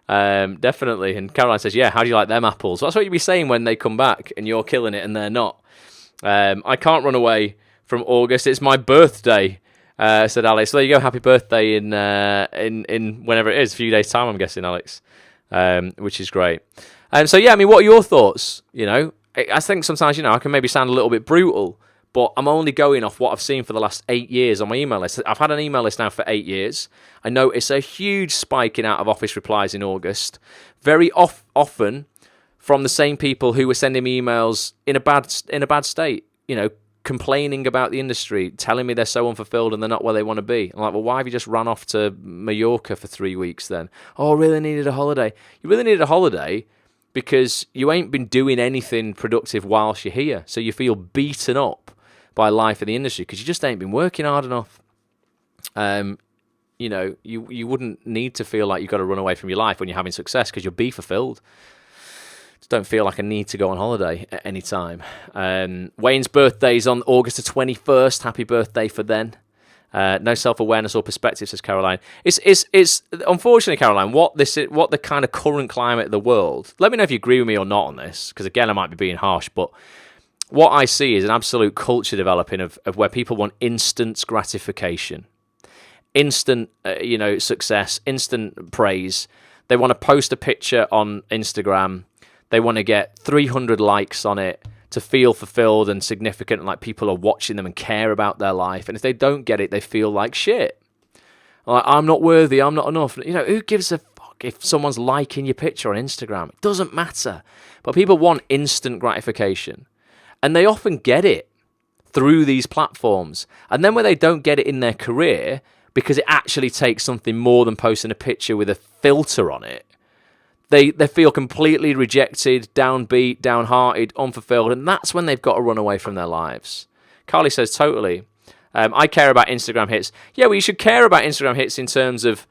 Definitely. And Caroline says, yeah, how do you like them apples? Well, that's what you'd be saying when they come back and you're killing it and they're not. I can't run away from August. It's my birthday, said Alex. So there you go. Happy birthday in whenever it is, a few days' time, I'm guessing, Alex, which is great. So, yeah, I mean, what are your thoughts? I think sometimes, I can maybe sound a little bit brutal, but I'm only going off what I've seen for the last 8 years on my email list. I've had an email list now for 8 years. I notice a huge spike in out-of-office replies in August, very often from the same people who were sending me emails in a bad state, complaining about the industry, telling me they're so unfulfilled and they're not where they want to be. I'm like, well, why have you just run off to Mallorca for 3 weeks then? Oh, I really needed a holiday. You really needed a holiday because you ain't been doing anything productive whilst you're here. So you feel beaten up by life in the industry because you just ain't been working hard enough. You wouldn't need to feel like you've got to run away from your life when you're having success because you'll be fulfilled. Just don't feel like I need to go on holiday at any time. Wayne's birthday's on August the 21st. Happy birthday for then. No self-awareness or perspective, says Caroline. It's unfortunately, Caroline, what the kind of current climate of the world. Let me know if you agree with me or not on this, because again, I might be being harsh, but what I see is an absolute culture developing of where people want instant gratification, instant, success, instant praise. They want to post a picture on Instagram. They want to get 300 likes on it to feel fulfilled and significant, like people are watching them and care about their life. And if they don't get it, they feel like shit. Like, I'm not worthy, I'm not enough. Who gives a fuck if someone's liking your picture on Instagram? It doesn't matter. But people want instant gratification. And they often get it through these platforms. And then when they don't get it in their career, because it actually takes something more than posting a picture with a filter on it, they feel completely rejected, downbeat, downhearted, unfulfilled, and that's when they've got to run away from their lives. Carly says, totally. I care about Instagram hits. Yeah, well, you should care about Instagram hits in terms of,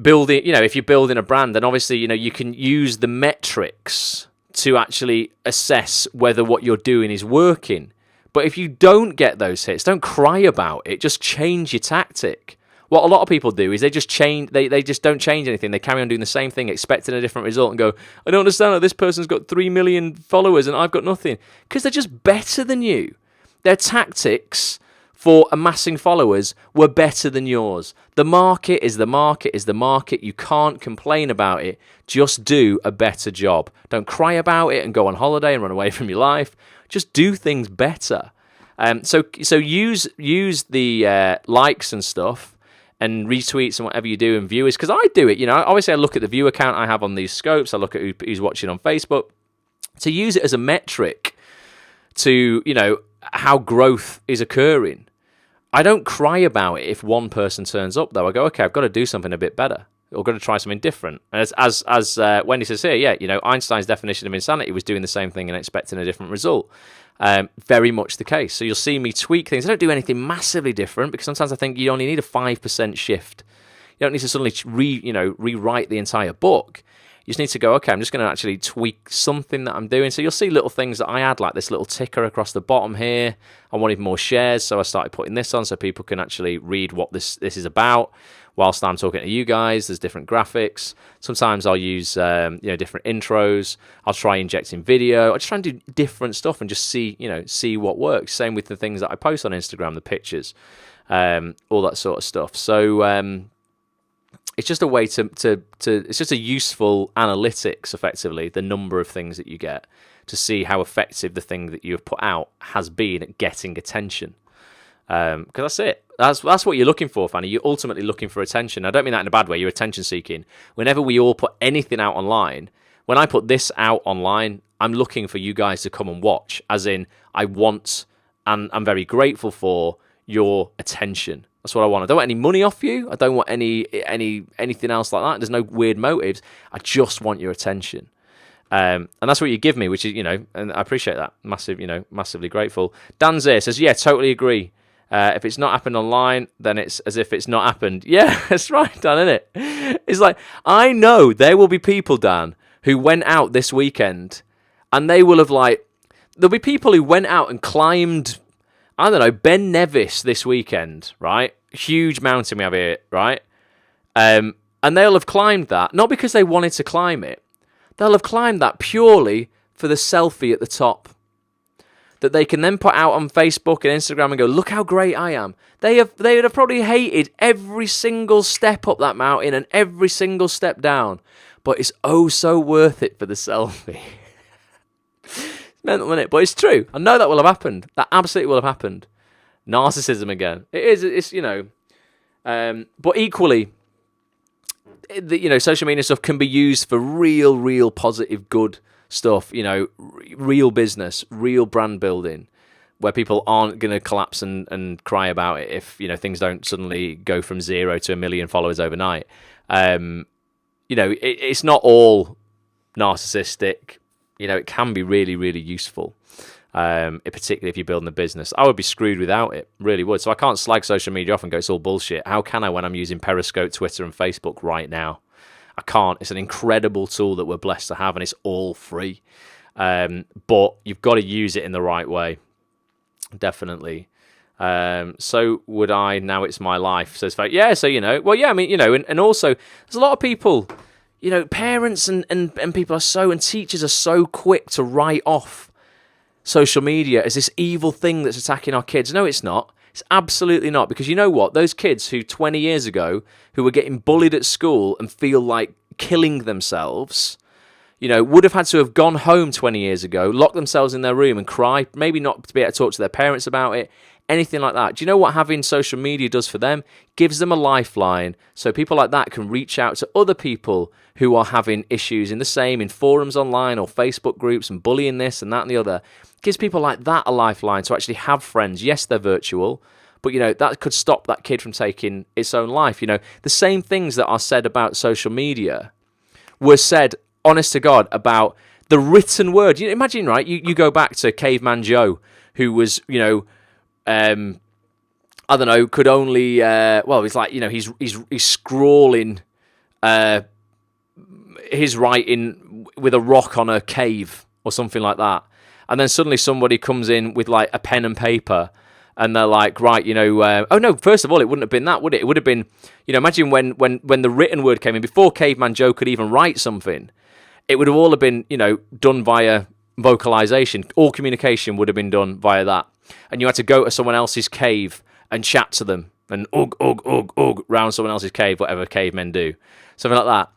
building, if you're building a brand, then obviously, you can use the metrics to actually assess whether what you're doing is working. But if you don't get those hits, don't cry about it. Just change your tactic. What a lot of people do is they just change. They just don't change anything. They carry on doing the same thing, expecting a different result, and go, I don't understand how this person's got 3 million followers and I've got nothing. Because they're just better than you. Their tactics for amassing followers were better than yours. The market is the market is the market. You can't complain about it. Just do a better job. Don't cry about it and go on holiday and run away from your life. Just do things better. So use the likes and stuff and retweets and whatever you do and viewers, because I do it. Obviously I look at the viewer count I have on these scopes. I look at who's watching on Facebook. to use it as a metric to, how growth is occurring. I don't cry about it if one person turns up, though. I go, okay, I've got to do something a bit better. Or got to try something different. And as Wendy says here, Einstein's definition of insanity was doing the same thing and expecting a different result. Very much the case. So you'll see me tweak things. I don't do anything massively different because sometimes I think you only need a 5% shift. You don't need to suddenly rewrite the entire book. You just need to go, okay, I'm just going to actually tweak something that I'm doing. So you'll see little things that I add, like this little ticker across the bottom here. I wanted more shares, so I started putting this on so people can actually read what this is about. Whilst I'm talking to you guys, there's different graphics. Sometimes I'll use different intros. I'll try injecting video. I just try and do different stuff and just see what works. Same with the things that I post on Instagram, the pictures, all that sort of stuff. So it's just a way to it's just a useful analytics, effectively, the number of things that you get to see how effective the thing that you have put out has been at getting attention. Because that's it. That's what you're looking for, Fanny. You're ultimately looking for attention. I don't mean that in a bad way. You're attention seeking. Whenever we all put anything out online, when I put this out online, I'm looking for you guys to come and watch. As in, I want and I'm very grateful for your attention. That's what I want. I don't want any money off you. I don't want anything else like that. There's no weird motives. I just want your attention. And that's what you give me, which is, and I appreciate that. Massively grateful. Dan's here says, yeah, totally agree. If it's not happened online, then it's as if it's not happened. Yeah, that's right, Dan, isn't it? It's like, I know there will be people, Dan, who went out this weekend and they will have there'll be people who went out and climbed, I don't know, Ben Nevis this weekend, right? Huge mountain we have here, right? And they'll have climbed that, not because they wanted to climb it. They'll have climbed that purely for the selfie at the top that they can then put out on Facebook and Instagram and go, look how great I am. They would have probably hated every single step up that mountain and every single step down, but it's oh so worth it for the selfie. It's mental, isn't it? But it's true. I know that will have happened. That absolutely will have happened. Narcissism again. It is. It's but equally, social media stuff can be used for real positive good stuff, real business, real brand building, where people aren't going to collapse and cry about it if, things don't suddenly go from 0 to 1 million followers overnight. It's not all narcissistic. It can be really useful, particularly if you're building a business. I would be screwed without it, really would. So I can't slag social media off and go, it's all bullshit. How can I when I'm using Periscope, Twitter, and Facebook right now? I can't. It's an incredible tool that we're blessed to have, and it's all free. But you've got to use it in the right way. Definitely. So would I. Now it's my life. So it's like, yeah, so, and also there's a lot of people, parents and people are and teachers are so quick to write off social media as this evil thing that's attacking our kids. No, it's not. It's absolutely not, because you know what? Those kids who 20 years ago who were getting bullied at school and feel like killing themselves, would have had to have gone home 20 years ago, locked themselves in their room and cry, maybe not to be able to talk to their parents about it, anything like that. Do you know what having social media does for them? Gives them a lifeline, so people like that can reach out to other people who are having issues in forums online or Facebook groups and bullying this and that and the other. Gives people like that a lifeline to actually have friends. Yes, they're virtual, but that could stop that kid from taking its own life. The same things that are said about social media were said, honest to God, about the written word. Imagine, right? You go back to Caveman Joe, who was, I don't know, could only he's like, he's scrawling his writing with a rock on a cave or something like that. And then suddenly somebody comes in with like a pen and paper and they're like, right, oh no, first of all, it wouldn't have been that, would it? It would have been, imagine when the written word came in, before Caveman Joe could even write something, it would have all have been, done via vocalization. All communication would have been done via that. And you had to go to someone else's cave and chat to them and ugh, round someone else's cave, whatever cavemen do. Something like that.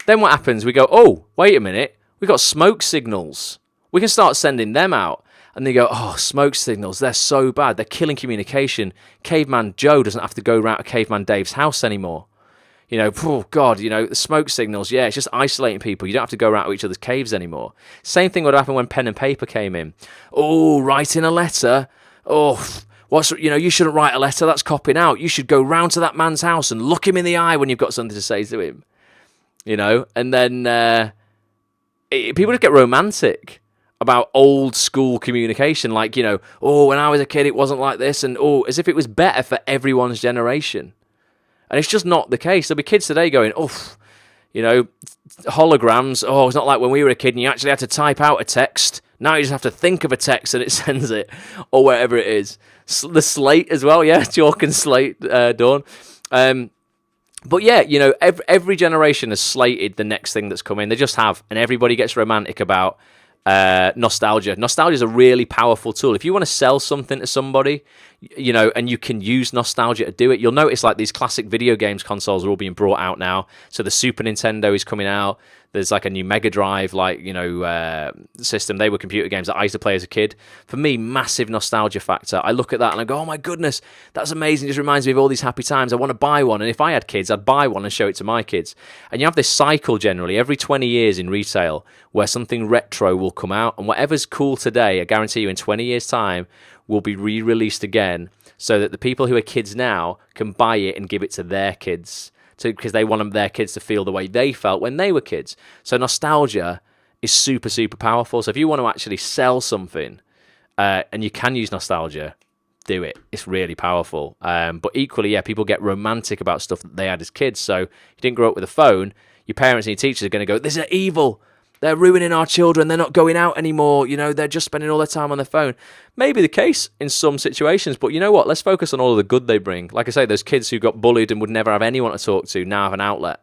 Then what happens? We go, oh, wait a minute, we've got smoke signals. We can start sending them out. And they go, oh, smoke signals, they're so bad. They're killing communication. Caveman Joe doesn't have to go round to Caveman Dave's house anymore. Oh God, the smoke signals. Yeah, it's just isolating people. You don't have to go around to each other's caves anymore. Same thing would happen when pen and paper came in. Oh, writing a letter. Oh, you shouldn't write a letter. That's copying out. You should go round to that man's house and look him in the eye when you've got something to say to him. And then people just get romantic about old school communication. Like, when I was a kid, it wasn't like this. And, as if it was better for everyone's generation. And it's just not the case. There'll be kids today going, holograms. Oh, it's not like when we were a kid and you actually had to type out a text. Now you just have to think of a text and it sends it, or whatever it is. The slate as well, yeah, chalk and slate, Dawn. But yeah, every generation has slated the next thing that's coming. They just have, and everybody gets romantic about nostalgia. Nostalgia is a really powerful tool. If you want to sell something to somebody, and you can use nostalgia to do it, you'll notice like these classic video games consoles are all being brought out now. So the Super Nintendo is coming out. There's like a new Mega Drive, system. They were computer games that I used to play as a kid. For me, massive nostalgia factor. I look at that and I go, oh my goodness, that's amazing. It just reminds me of all these happy times. I want to buy one. And if I had kids, I'd buy one and show it to my kids. And you have this cycle generally every 20 years in retail where something retro will come out. And whatever's cool today, I guarantee you in 20 years' time, will be re-released again so that the people who are kids now can buy it and give it to their kids. Because they want their kids to feel the way they felt when they were kids. So nostalgia is super, super powerful. So if you want to actually sell something and you can use nostalgia, do it. It's really powerful. But equally, yeah, people get romantic about stuff that they had as kids. So you didn't grow up with a phone, your parents and your teachers are going to go, this is evil. They're ruining our children. They're not going out anymore. They're just spending all their time on their phone. Maybe the case in some situations, but you know what? Let's focus on all of the good they bring. Like I say, those kids who got bullied and would never have anyone to talk to now have an outlet.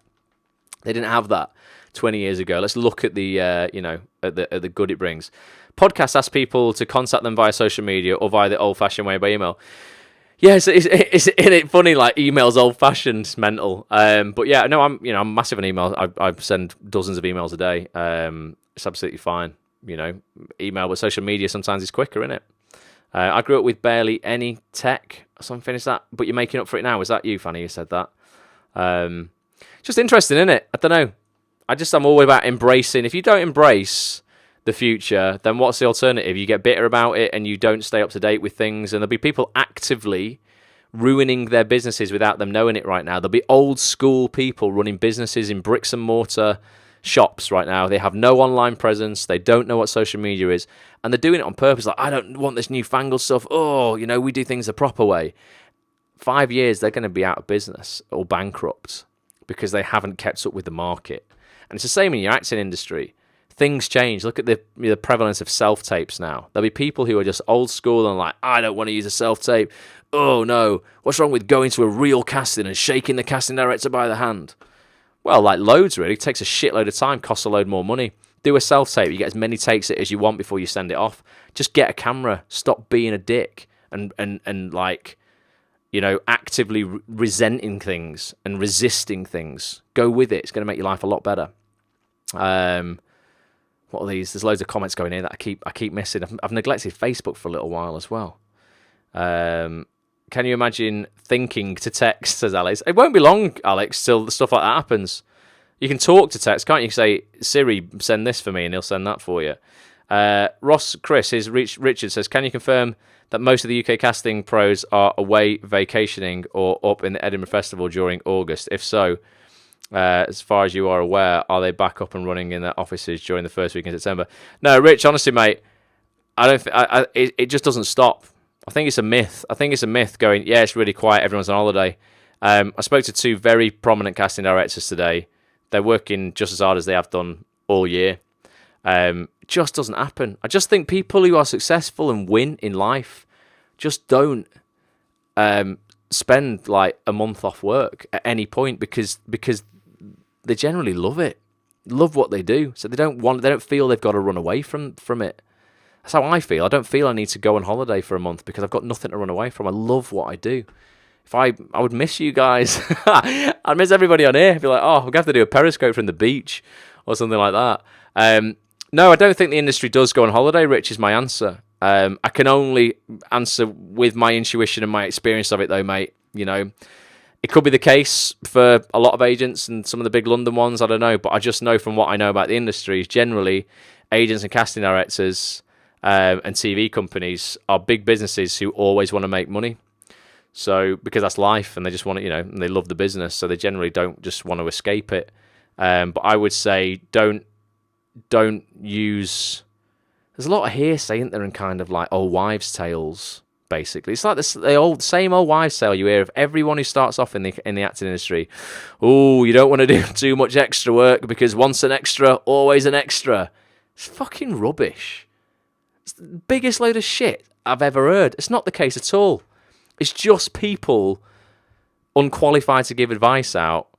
They didn't have that 20 years ago. Let's look at the, at the good it brings. Podcasts ask people to contact them via social media or via the old-fashioned way by email. Yeah, isn't it funny? Like emails, old-fashioned, it's mental. But yeah, no, I'm massive on email. I send dozens of emails a day. It's absolutely fine. Email, but social media sometimes is quicker, isn't it? I grew up with barely any tech or something. Is that? But you're making up for it now. Was that you, Fanny? You said that. Just interesting, isn't it? I don't know. I'm all about embracing. If you don't embrace the future, then what's the alternative? You get bitter about it and you don't stay up to date with things, and there'll be people actively ruining their businesses without them knowing it right now. There'll be old school people running businesses in bricks and mortar shops right now. They have no online presence. They don't know what social media is, and they're doing it on purpose. Like, I don't want this newfangled stuff. We do things the proper way. 5 years, they're going to be out of business or bankrupt because they haven't kept up with the market. And it's the same in your acting industry. Things change. Look at the prevalence of self-tapes now. There'll be people who are just old school and like, I don't want to use a self-tape. Oh no, what's wrong with going to a real casting and shaking the casting director by the hand? Well, like loads really. It takes a shitload of time, costs a load more money. Do a self-tape. You get as many takes as you want before you send it off. Just get a camera. Stop being a dick and actively resenting things and resisting things. Go with it. It's going to make your life a lot better. What are these? There's loads of comments going in that I keep missing. I've neglected Facebook for a little while as well. Can you imagine thinking to text, says Alex? It won't be long, Alex, till stuff like that happens. You can talk to text, can't you? Say, Siri, send this for me, and he'll send that for you. Richard says, can you confirm that most of the UK casting pros are away vacationing or up in the Edinburgh Festival during August? If so, as far as you are aware, are they back up and running in their offices during the first week in September? No, Rich, honestly, mate, I don't. It just doesn't stop. I think it's a myth. Going, yeah, it's really quiet. Everyone's on holiday. I spoke to two very prominent casting directors today. They're working just as hard as they have done all year. Just doesn't happen. I just think people who are successful and win in life just don't spend like a month off work at any point because they generally love what they do. So they don't feel they've got to run away from it. That's how I feel. I don't feel I need to go on holiday for a month because I've got nothing to run away from. I love what I do. If I would miss you guys. I'd miss everybody on here. I'd be like, we're going to have to do a Periscope from the beach or something like that. No, I don't think the industry does go on holiday, Rich, is my answer. I can only answer with my intuition and my experience of it, though, mate. It could be the case for a lot of agents and some of the big London ones, I don't know. But I just know from what I know about the industry, generally, agents and casting directors and TV companies are big businesses who always want to make money. So, because that's life, and they just want to, and they love the business, so they generally don't just want to escape it. But I would say don't use. There's a lot of hearsay, isn't there, and kind of like old wives' tales. Basically, it's like the same old wives' tale you hear of everyone who starts off in the acting industry. Oh, you don't want to do too much extra work because once an extra, always an extra. It's fucking rubbish. It's the biggest load of shit I've ever heard. It's not the case at all. It's just people unqualified to give advice out,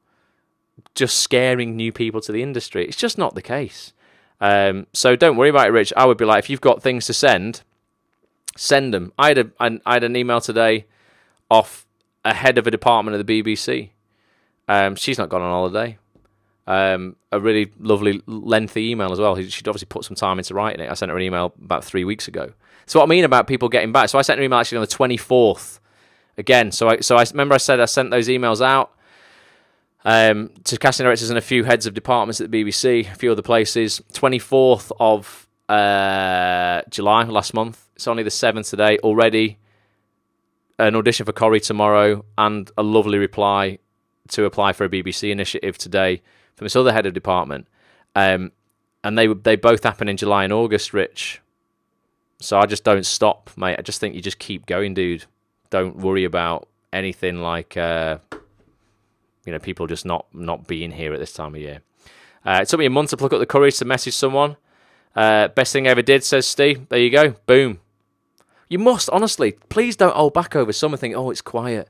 just scaring new people to the industry. It's just not the case. So don't worry about it, Rich. I would be like, if you've got things to send them. I had an email today off a head of a department of the BBC. She's not gone on holiday. A really lovely, lengthy email as well. She'd obviously put some time into writing it. I sent her an email about 3 weeks ago. So what I mean about people getting back. So I sent her an email actually on the 24th. Again, so I remember I said I sent those emails out to casting directors and a few heads of departments at the BBC, a few other places. 24th of July last month. It's only the 7th today. Already an audition for Corrie tomorrow and a lovely reply to apply for a BBC initiative today from this other head of department. And they both happen in July and August, Rich. So I just don't stop, mate. I just think you just keep going, dude. Don't worry about anything like, people just not being here at this time of year. It took me a month to pluck up the courage to message someone. Best thing I ever did, says Steve. There you go. Boom. You must, honestly, please don't hold back over summer thinking, oh, it's quiet.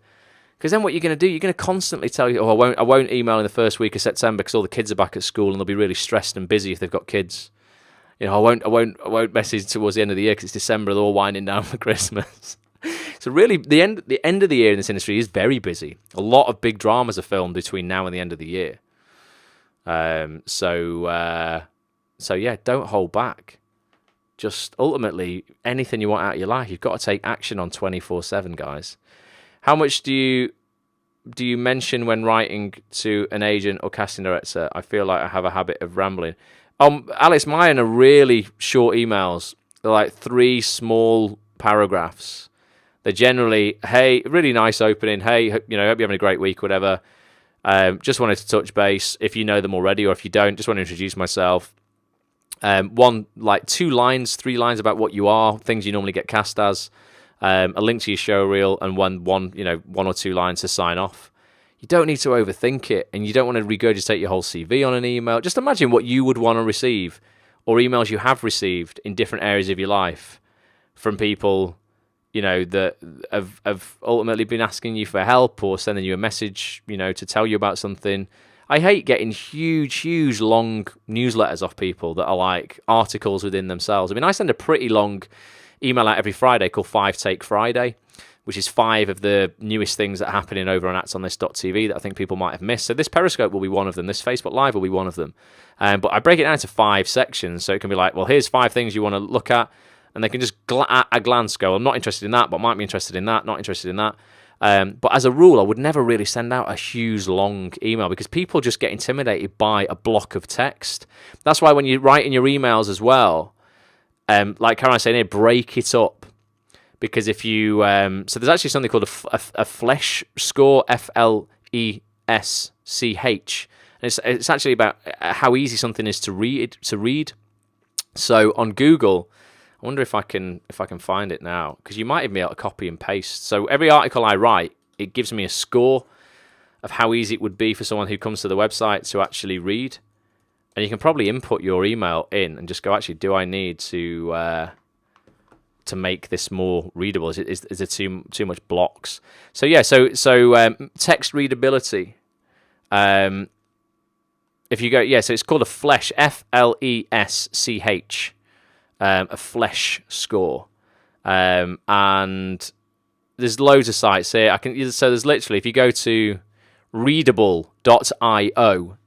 Because then what you're going to do, you're going to constantly tell you, oh, I won't email in the first week of September because all the kids are back at school and they'll be really stressed and busy if they've got kids. I won't message towards the end of the year because it's December, they're all winding down for Christmas. So really, the end of the year in this industry is very busy. A lot of big dramas are filmed between now and the end of the year. So yeah, don't hold back. Just ultimately, anything you want out of your life, you've got to take action on 24/7, guys. How much do you mention when writing to an agent or casting director? I feel like I have a habit of rambling. Alex, mine are really short emails. They're like 3 small paragraphs. They're generally, hey, really nice opening. Hey, hope you're having a great week, whatever. Just wanted to touch base. If you know them already, or if you don't, just want to introduce myself. 2 lines, 3 lines about what you are, things you normally get cast as, a link to your show reel, and one or 2 lines to sign off. You don't need to overthink it, and you don't want to regurgitate your whole CV on an email. Just imagine what you would want to receive, or emails you have received in different areas of your life from people, that have ultimately been asking you for help or sending you a message, to tell you about something. I hate getting huge, long newsletters off people that are like articles within themselves. I mean, I send a pretty long email out every Friday called 5 Take Friday, which is 5 of the newest things that are happening over on actsonthis.tv that I think people might have missed. So this Periscope will be one of them. This Facebook Live will be one of them. But I break it down into 5 sections. So it can be like, well, here's 5 things you want to look at. And they can just at a glance go, I'm not interested in that, but might be interested in that, not interested in that. But as a rule, I would never really send out a huge, long email because people just get intimidated by a block of text. That's why when you write in your emails as well, like Caroline saying here, break it up. Because if you... so there's actually something called a flesh score, FLESCH. And it's actually about how easy something is to read. So on Google... I wonder if I can find it now, because you might even be able to copy and paste. So every article I write, it gives me a score of how easy it would be for someone who comes to the website to actually read. And you can probably input your email in and just go, actually, do I need to make this more readable? Is there too much blocks? So yeah, so text readability. If you go, so it's called a flesh, FLESCH. A flesh score, and there's loads of sites here. So there's literally, if you go to readable.io,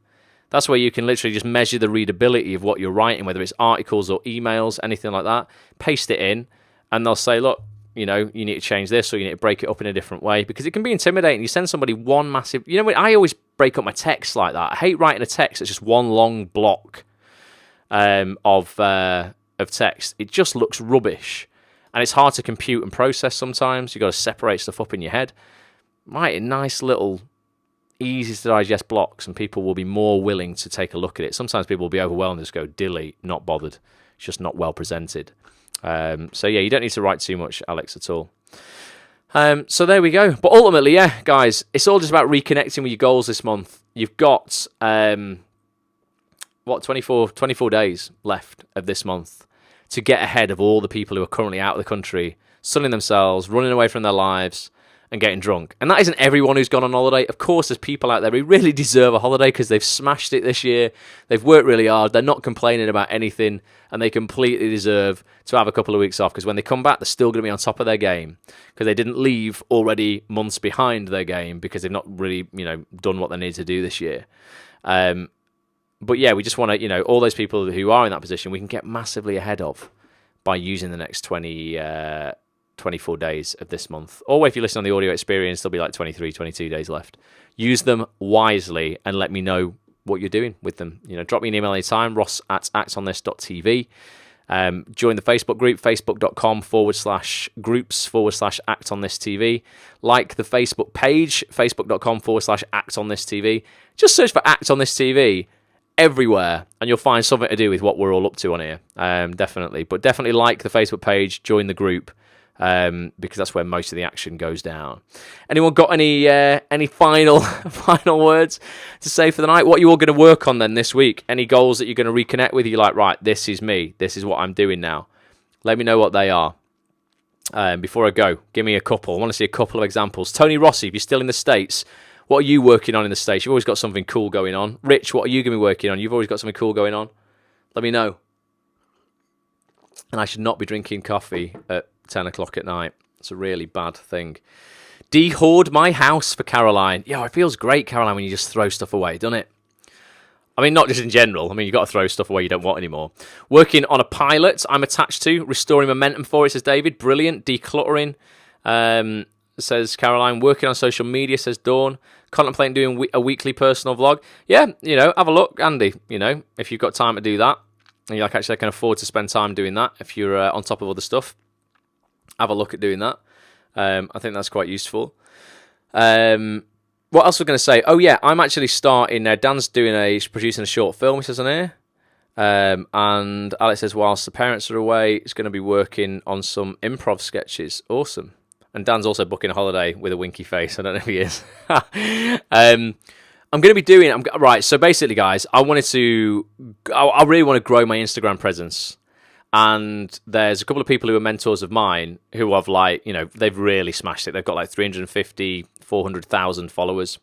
that's where you can literally just measure the readability of what you're writing, whether it's articles or emails, anything like that. Paste it in, and they'll say, look, you know, you need to change this or you need to break it up in a different way, because it can be intimidating. You send somebody one massive, you know, I always break up my text like that. I hate writing a text that's just one long block of text. It just looks rubbish, and it's hard to compute and process sometimes. You've got to separate stuff up in your head. Write nice little easy to digest blocks, and people will be more willing to take a look at it. Sometimes people will be overwhelmed and just go delete, not bothered. It's just not well presented. So yeah, you don't need to write too much, Alex, at all. So there we go. But ultimately, yeah, guys, it's all just about reconnecting with your goals this month. You've got 24 days left of this month to get ahead of all the people who are currently out of the country, sunning themselves, running away from their lives, and getting drunk. And that isn't everyone who's gone on holiday. Of course, there's people out there who really deserve a holiday because they've smashed it this year. They've worked really hard. They're not complaining about anything, and they completely deserve to have a couple of weeks off, because when they come back, they're still going to be on top of their game, because they didn't leave already months behind their game because they've not really, you know, done what they need to do this year. But yeah, we just want to, you know, all those people who are in that position, we can get massively ahead of by using the next 24 days of this month. Or if you listen on the audio experience, there'll be like 23, 22 days left. Use them wisely and let me know what you're doing with them. You know, drop me an email anytime, ross@actonthis.tv. Join the Facebook group, facebook.com/groups/actonthistv. Like the Facebook page, facebook.com/actonthistv. Just search for Act on This TV everywhere, and you'll find something to do with what we're all up to on here. Definitely. But definitely like the Facebook page, join the group, because that's where most of the action goes down. Anyone got any final words to say for the night? What are you all going to work on then this week? Any goals that you're going to reconnect with? You're like, right, this is me. This is what I'm doing now. Let me know what they are. Before I go, give me a couple. I want to see a couple of examples. Tony Rossi, if you're still in the States, what are you working on in the States? You've always got something cool going on. Rich, what are you going to be working on? You've always got something cool going on. Let me know. And I should not be drinking coffee at 10 o'clock at night. It's a really bad thing. De-hoard my house for Caroline. Yeah, it feels great, Caroline, when you just throw stuff away, doesn't it? I mean, not just in general. I mean, you've got to throw stuff away you don't want anymore. Working on a pilot I'm attached to. Restoring momentum for it, says David. Brilliant. Decluttering, says Caroline. Working on social media, says Dawn. Contemplating doing a weekly personal vlog. Yeah, you know, have a look, Andy. You know, if you've got time to do that, and you're like, actually, I can afford to spend time doing that if you're on top of other stuff. Have a look at doing that. I think that's quite useful. What else was I going to say? Oh, yeah, I'm actually starting. Dan's producing a short film, he says on here. And Alex says, whilst the parents are away, he's going to be working on some improv sketches. Awesome. And Dan's also booking a holiday with a winky face. I don't know if he is. I'm going to be doing... right, so basically, guys, I really want to grow my Instagram presence. And there's a couple of people who are mentors of mine who have, like, you know, they've really smashed it. They've got like 350, 400,000 followers.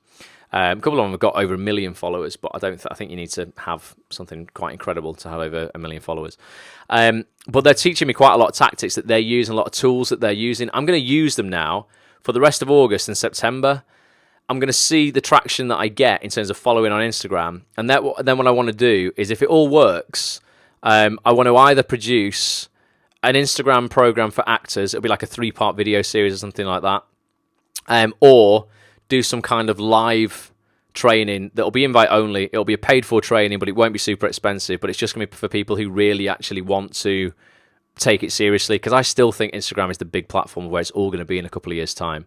A couple of them have got over 1 million followers, but I think you need to have something quite incredible to have over 1 million followers. But they're teaching me quite a lot of tactics that they're using, a lot of tools that they're using. I'm going to use them now for the rest of August and September. I'm going to see the traction that I get in terms of following on Instagram. And then what I want to do is, if it all works... I want to either produce an Instagram program for actors. It'll be like a 3-part video series or something like that. Or do some kind of live training that'll be invite only. It'll be a paid for training, but it won't be super expensive. But it's just going to be for people who really actually want to take it seriously. Because I still think Instagram is the big platform where it's all going to be in a couple of years' time.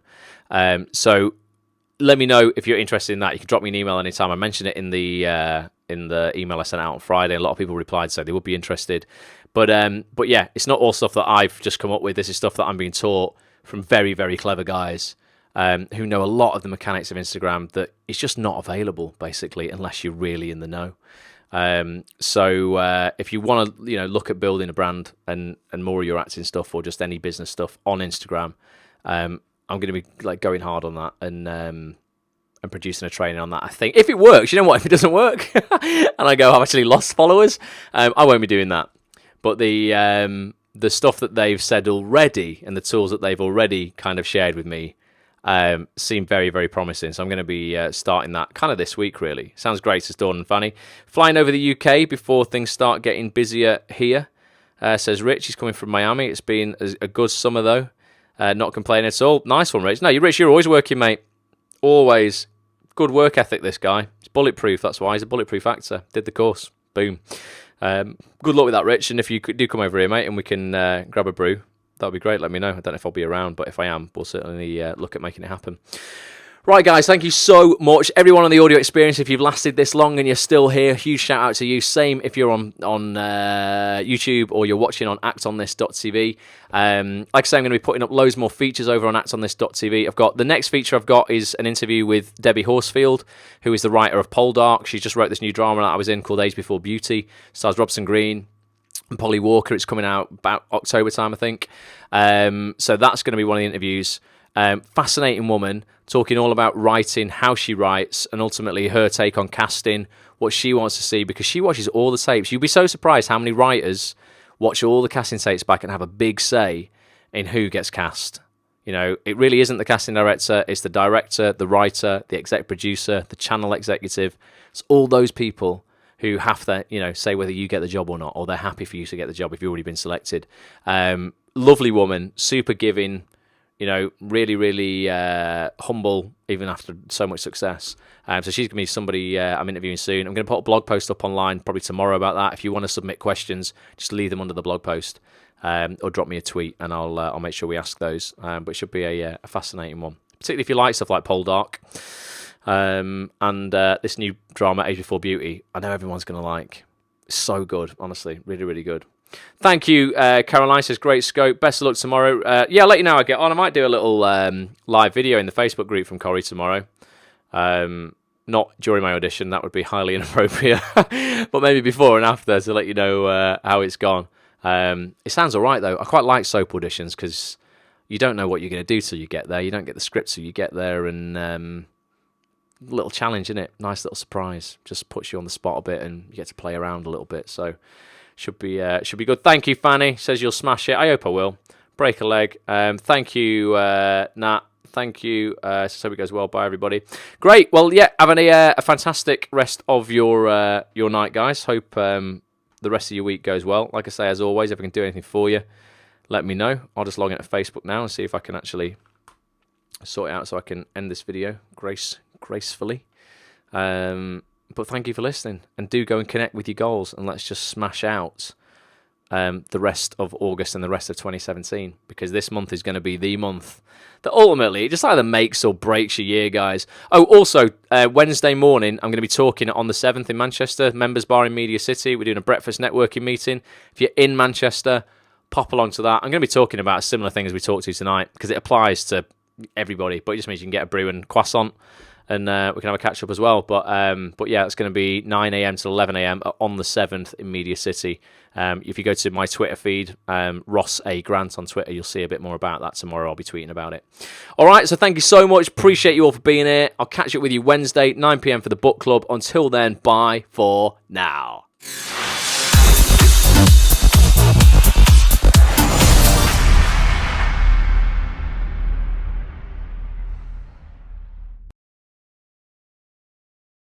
So let me know if you're interested in that. You can drop me an email anytime. I mentioned it in the email I sent out on Friday. A lot of people replied, so they would be interested. But yeah, it's not all stuff that I've just come up with. This is stuff that I'm being taught from very, very clever guys who know a lot of the mechanics of Instagram that is just not available, basically, unless you're really in the know. So if you want to, you know, look at building a brand and more of your acting stuff or just any business stuff on Instagram, I'm going to be like going hard on that and producing a training on that. I think if it works, you know what? If it doesn't work, and I go, I've actually lost followers, I won't be doing that. But the stuff that they've said already and the tools that they've already kind of shared with me seem very, very promising. So I'm going to be starting that kind of this week, really. Sounds great, says Dawn and Fanny. Flying over the UK before things start getting busier here, says Rich. He's coming from Miami. It's been a good summer, though. Not complaining at all. Nice one, Rich. No, Rich, you're always working, mate. Always. Good work ethic, this guy. He's bulletproof, that's why. He's a bulletproof actor. Did the course. Boom. Good luck with that, Rich. And if you do come over here, mate, and we can grab a brew, that would be great. Let me know. I don't know if I'll be around, but if I am, we'll certainly look at making it happen. Right, guys, thank you so much. Everyone on the audio experience, if you've lasted this long and you're still here, huge shout out to you. Same if you're on YouTube or you're watching on actonthis.tv. Like I say, I'm going to be putting up loads more features over on actonthis.tv. The next feature I've got is an interview with Debbie Horsfield, who is the writer of Poldark. She just wrote this new drama that I was in called Age Before Beauty. Stars Robson Green and Polly Walker. It's coming out about October time, I think. So that's going to be one of the interviews. Fascinating woman, talking all about writing, how she writes, and ultimately her take on casting, what she wants to see, because she watches all the tapes. You'd be so surprised how many writers watch all the casting tapes back and have a big say in who gets cast. You know, it really isn't the casting director, it's the director, the writer, the exec producer, the channel executive. It's all those people who have to, say whether you get the job or not, or they're happy for you to get the job if you've already been selected. Lovely woman, super giving, really, really humble, even after so much success. So she's going to be somebody I'm interviewing soon. I'm going to put a blog post up online probably tomorrow about that. If you want to submit questions, just leave them under the blog post or drop me a tweet, and I'll make sure we ask those. But it should be a fascinating one, particularly if you like stuff like Poldark and this new drama, Age Before Beauty. I know everyone's going to like. It's so good, honestly. Really, really good. Thank you, Caroline. Says great scope. Best of luck tomorrow. I'll let you know how I get on. I might do a little live video in the Facebook group from Corrie tomorrow. Not during my audition, that would be highly inappropriate. But maybe before and after to let you know how it's gone. It sounds all right though. I quite like soap auditions because you don't know what you're going to do till you get there. You don't get the script till you get there, and little challenge, innit? Nice little surprise. Just puts you on the spot a bit, and you get to play around a little bit. So. Should be good. Thank you, Fanny. Says you'll smash it. I hope I will. Break a leg. Thank you, Nat. Thank you. So hope it goes well. Bye, everybody. Great. Well, yeah, having a fantastic rest of your night, guys. Hope the rest of your week goes well. Like I say, as always, if I can do anything for you, let me know. I'll just log into Facebook now and see if I can actually sort it out so I can end this video gracefully. But thank you for listening, and do go and connect with your goals, and let's just smash out the rest of August and the rest of 2017, because this month is going to be the month that ultimately just either makes or breaks your year, guys. Oh, also, Wednesday morning, I'm going to be talking on the 7th in Manchester, Members Bar in Media City. We're doing a breakfast networking meeting. If you're in Manchester, pop along to that. I'm going to be talking about a similar thing as we talked to tonight, because it applies to everybody, but it just means you can get a brew and croissant. And we can have a catch-up as well. But yeah, it's going to be 9 a.m. to 11 a.m. on the 7th in Media City. If you go to my Twitter feed, Ross A. Grant on Twitter, you'll see a bit more about that tomorrow. I'll be tweeting about it. All right, so thank you so much. Appreciate you all for being here. I'll catch up with you Wednesday, 9 p.m. for the book club. Until then, bye for now.